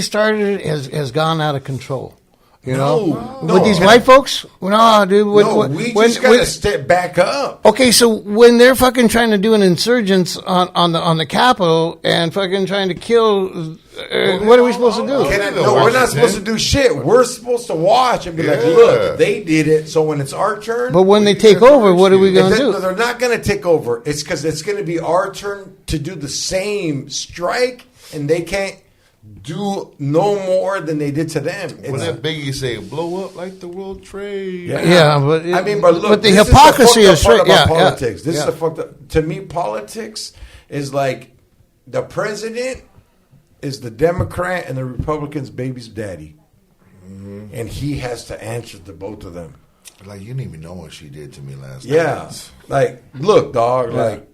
started has gone out of control. You know, with these white folks, no, dude. We just gotta step back up. Okay, so when they're fucking trying to do an insurgence on the Capitol and fucking trying to kill, what are we supposed to do? We're not supposed to do shit. We're supposed to watch and be like, look, they did it. So when it's our turn, but when they take over, what are we going to do? They're not going to take over. It's because it's going to be our turn to do the same strike, and they can't do no more than they did to them. What did Biggie say? Blow up like the World Trade. Yeah, but I mean, but look, the hypocrisy is straight. Politics. This is the fucked up. To me, politics is like the president is the Democrat and the Republican's baby's daddy, and he has to answer to both of them. Like, you didn't even know what she did to me last night. Yeah, like, look, dog, like.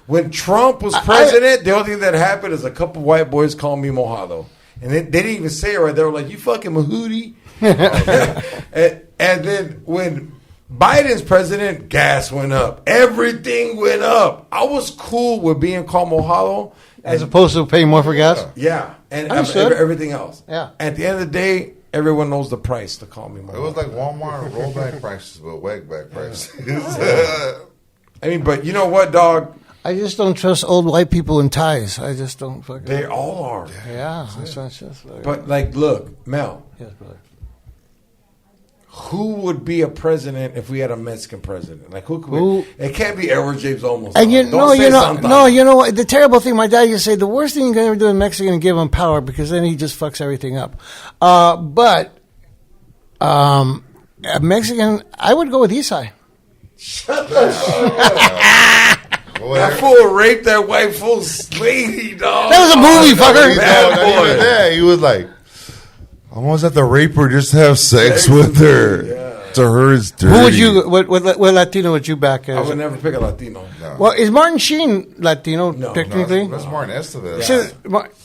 When Trump was president, the only thing that happened is a couple white boys called me mojado. And they didn't even say it right. They were like, you fucking mahootie. and then when Biden's president, gas went up. Everything went up. I was cool with being called mojado. As opposed to paying more for gas? Yeah. And everything else. Yeah. At the end of the day, everyone knows the price to call me mojado. It was like Walmart rollback prices, but wagback prices. I mean, but you know what, dog? I just don't trust old white people in ties. I just don't fucking... They all are. Yeah. That's just, but, like, look, Mel. Yes, brother. Who would be a president if we had a Mexican president? Like, who could be? It can't be Edward James Olmos. And you know what? The terrible thing, my dad used to say, the worst thing you can ever do in Mexican is give him power, because then he just fucks everything up. But a Mexican, I would go with Isai. Shut the shit up. That fool raped that white fool's lady, dog. That was a movie, fucker. Bad boy. He was like, I almost have to rape her just to have sex with her. Yeah. To her, it's dirty. Who would you? What Latino would you back as? I would never pick a Latino. No. Well, is Martin Sheen Latino technically? No, that's Martin Estevez. Yeah.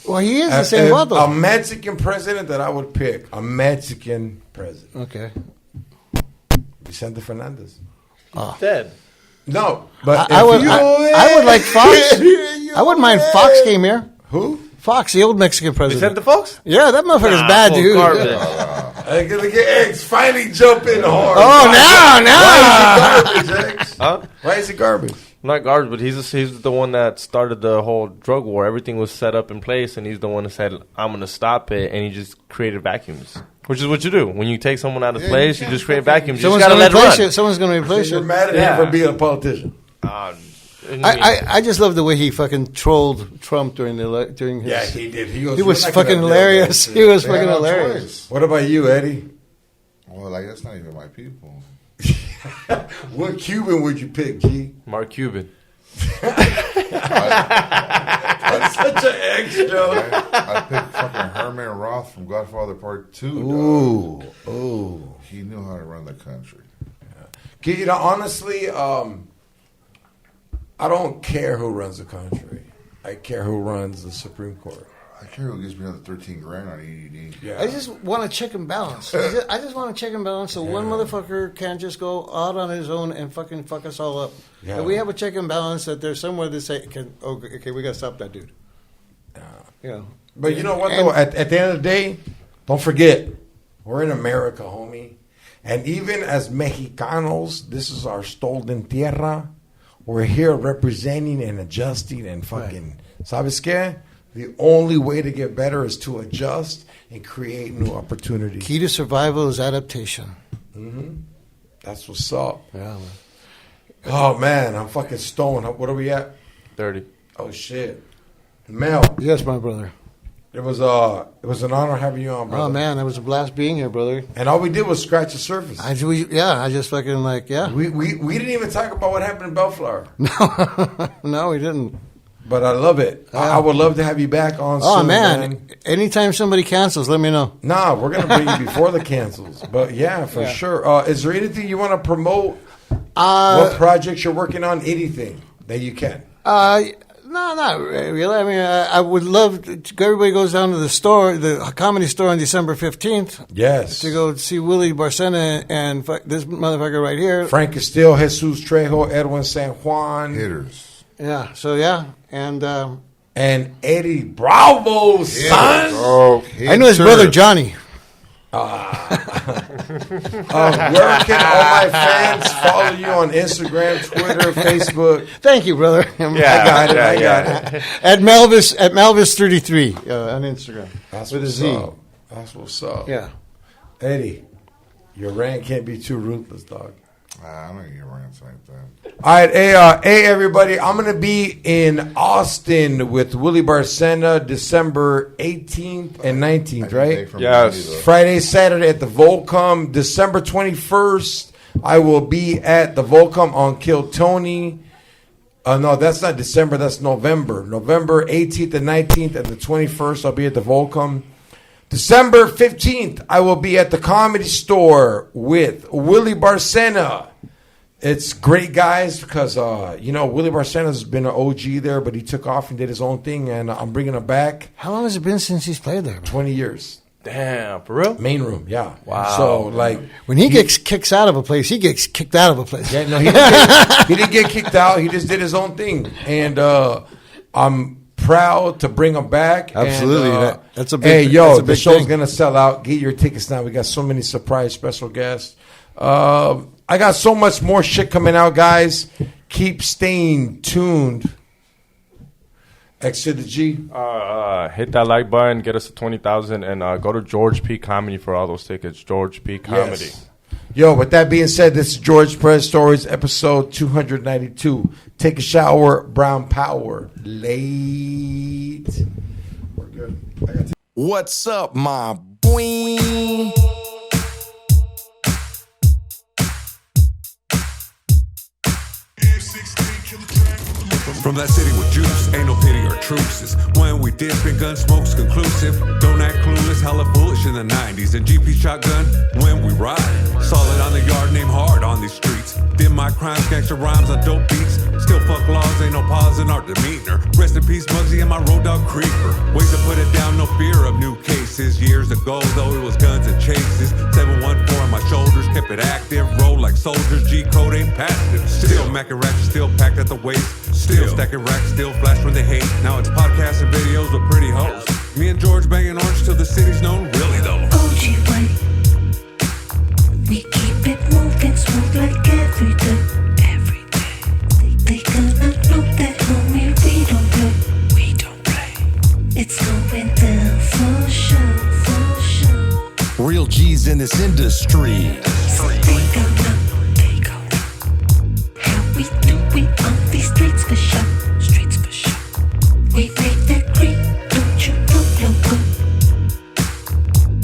Well, he is the same level. A Mexican president that I would pick. A Mexican president. Okay. Vicente Fernandez. Dead. No, but I would like Fox. I wouldn't mind Fox came here. Who? Fox, the old Mexican president. Vicente Fox? Yeah, that motherfucker's bad, dude. I'm gonna get X finally jumping hard. Oh, Why is he garbage, X? Huh? Why is he garbage? Not garbage, but he's the one that started the whole drug war. Everything was set up in place, and he's the one that said, I'm going to stop it, and he just created vacuums. Which is what you do. When you take someone out of place, you just create vacuums. You just got to let it run. Someone's going to replace You're mad at him for being a politician. I just love the way he fucking trolled Trump during his... Yeah, he did. He was fucking hilarious. He was fucking hilarious. What about you, Eddie? Well, like, that's not even my people. What Cuban would you pick, G? Mark Cuban. That's such an extra. I picked fucking Herman Roth from Godfather Part 2. Ooh. He knew how to run the country. Yeah. You know, honestly, I don't care who runs the country. I care who runs the Supreme Court. I care who gives me another $13,000 on EDD. Yeah. I just want to check and balance. I just want to check and balance so one motherfucker can't just go out on his own and fucking fuck us all up. Yeah. And we have a check and balance that there's somewhere to say, okay, we got to stop that dude. Yeah. But you know what, though? At the end of the day, don't forget, we're in America, homie. And even as Mexicanos, this is our stolen tierra. We're here representing and adjusting and fucking, ¿sabes qué? The only way to get better is to adjust and create new opportunities. Key to survival is adaptation. Mm-hmm. That's what's up. Yeah, man. Oh, man, I'm fucking stoned. What are we at? 30. Oh, shit. Mel. Yes, my brother. It was an honor having you on, brother. Oh, man, it was a blast being here, brother. And all we did was scratch the surface. I just fucking like, yeah. We didn't even talk about what happened in Bellflower. No, we didn't. But I love it. I would love to have you back on soon, man. Anytime somebody cancels, let me know. Nah, we're going to bring you before the cancels. But, yeah, for sure. Is there anything you want to promote? What projects you're working on? Anything that you can? No, not really. I mean, I would love to, everybody goes down to the store, the comedy store on December 15th. Yes. To go see Willie Barcena and this motherfucker right here. Frank Castillo, Jesus Trejo, Edwin San Juan. Hitters. Yeah, so yeah. And Eddie Bravo, son. Oh, I know his brother Johnny. Where can all my fans follow you on Instagram, Twitter, Facebook? Thank you, brother. I got it. At Melvis33 on Instagram. That's with a what's Z. up. That's what's up. Yeah. Eddie, your rant can't be too ruthless, dog. I'm not gonna rants like that. All right, hey everybody, I'm gonna be in Austin with Willie Barcena December 18th and 19th, right? Yes. Friday, Saturday at the Volcom. December 21st, I will be at the Volcom on Kill Tony. No, that's not December, that's November. November 18th and 19th and the 21st, I'll be at the Volcom. December 15th, I will be at the Comedy Store with Willie Barcena. It's great, guys, because, Willie Barcena's been an OG there, but he took off and did his own thing, and I'm bringing him back. How long has it been since he's played there? 20 years. Damn, for real? Main room, yeah. Wow. So, when he gets kicks out of a place, he gets kicked out of a place. Yeah, no, he didn't get kicked out. He just did his own thing. And I'm proud to bring him back. Absolutely. And, that's a big the show's going to sell out. Get your tickets now. We got so many surprise special guests. I got so much more shit coming out, guys. Keep staying tuned. X to the G. Hit that like button, get us to 20,000, and go to George P. Comedy for all those tickets. George P. Comedy. Yes. Yo, with that being said, this is George Perez Stories, episode 292. Take a shower, brown power. Late. We're good. What's up, my boy? From that city with juice, ain't no pity or truces. When we dip in gun smoke's conclusive. Don't act clueless, hella foolish in the 90s. And GP shotgun when we ride. Solid on the yard, name hard on these streets. Did my crimes, gangster rhymes on dope beats. Still fuck laws, ain't no pause in our demeanor. Rest in peace, Muggsy and my road dog creeper. Ways to put it down, no fear of new cases. Years ago, though, it was guns and chases. 714 on my shoulders, kept it active. Roll like soldiers, G-code ain't passive. Still macking ratchet, still packed at the waist. Still stacking racks, still flash when they hate. Now it's podcasts and videos with pretty hoes. Me and George banging orange till the city's known, really though. OG way. We keep it moving smooth like every day. Every day. They gonna know that homie, we don't play. It's going down for sure, for sure. Real G's in this industry. So they gon' know how we do it on these streets for sure. Streets for sure. We make that green, don't you know, loco?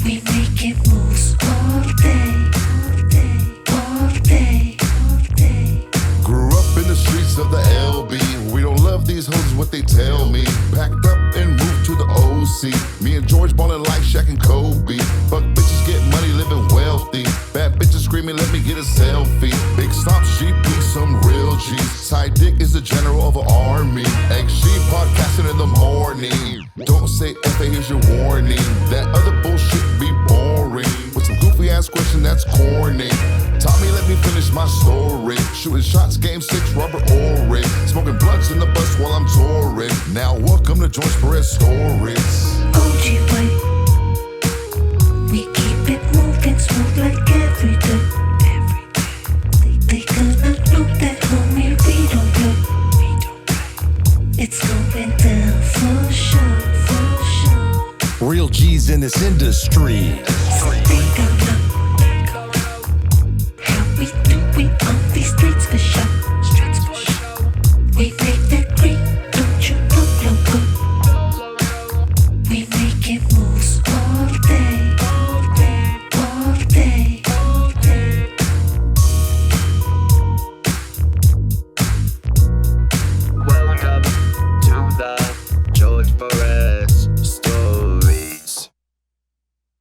We making moves all day, all day, all day, all day. Grew up in the streets of the LB. We don't love these hoes, what they tell me. Packed up and moved to the OC. Me and George ballin' like Shaq and Kobe. Fuck bitches, get money, living wealthy. Bad bitches screaming, let me get a selfie. Big stop, sheep, some real G's. SideDick is the general of an army. XG podcasting in the morning. Don't say F, here's your warning. That other bullshit be boring. With some goofy ass question that's corny. Tommy, let me finish my story. Shooting shots, game 6, rubber Orig. Smoking blunts in the bus while I'm touring. Now welcome to George Perez Stories. OG way. We keep it moving smooth like every day. Every day. They gonna know that homie, we don't play. It's going down for sure, for sure. Real G's in this industry. So they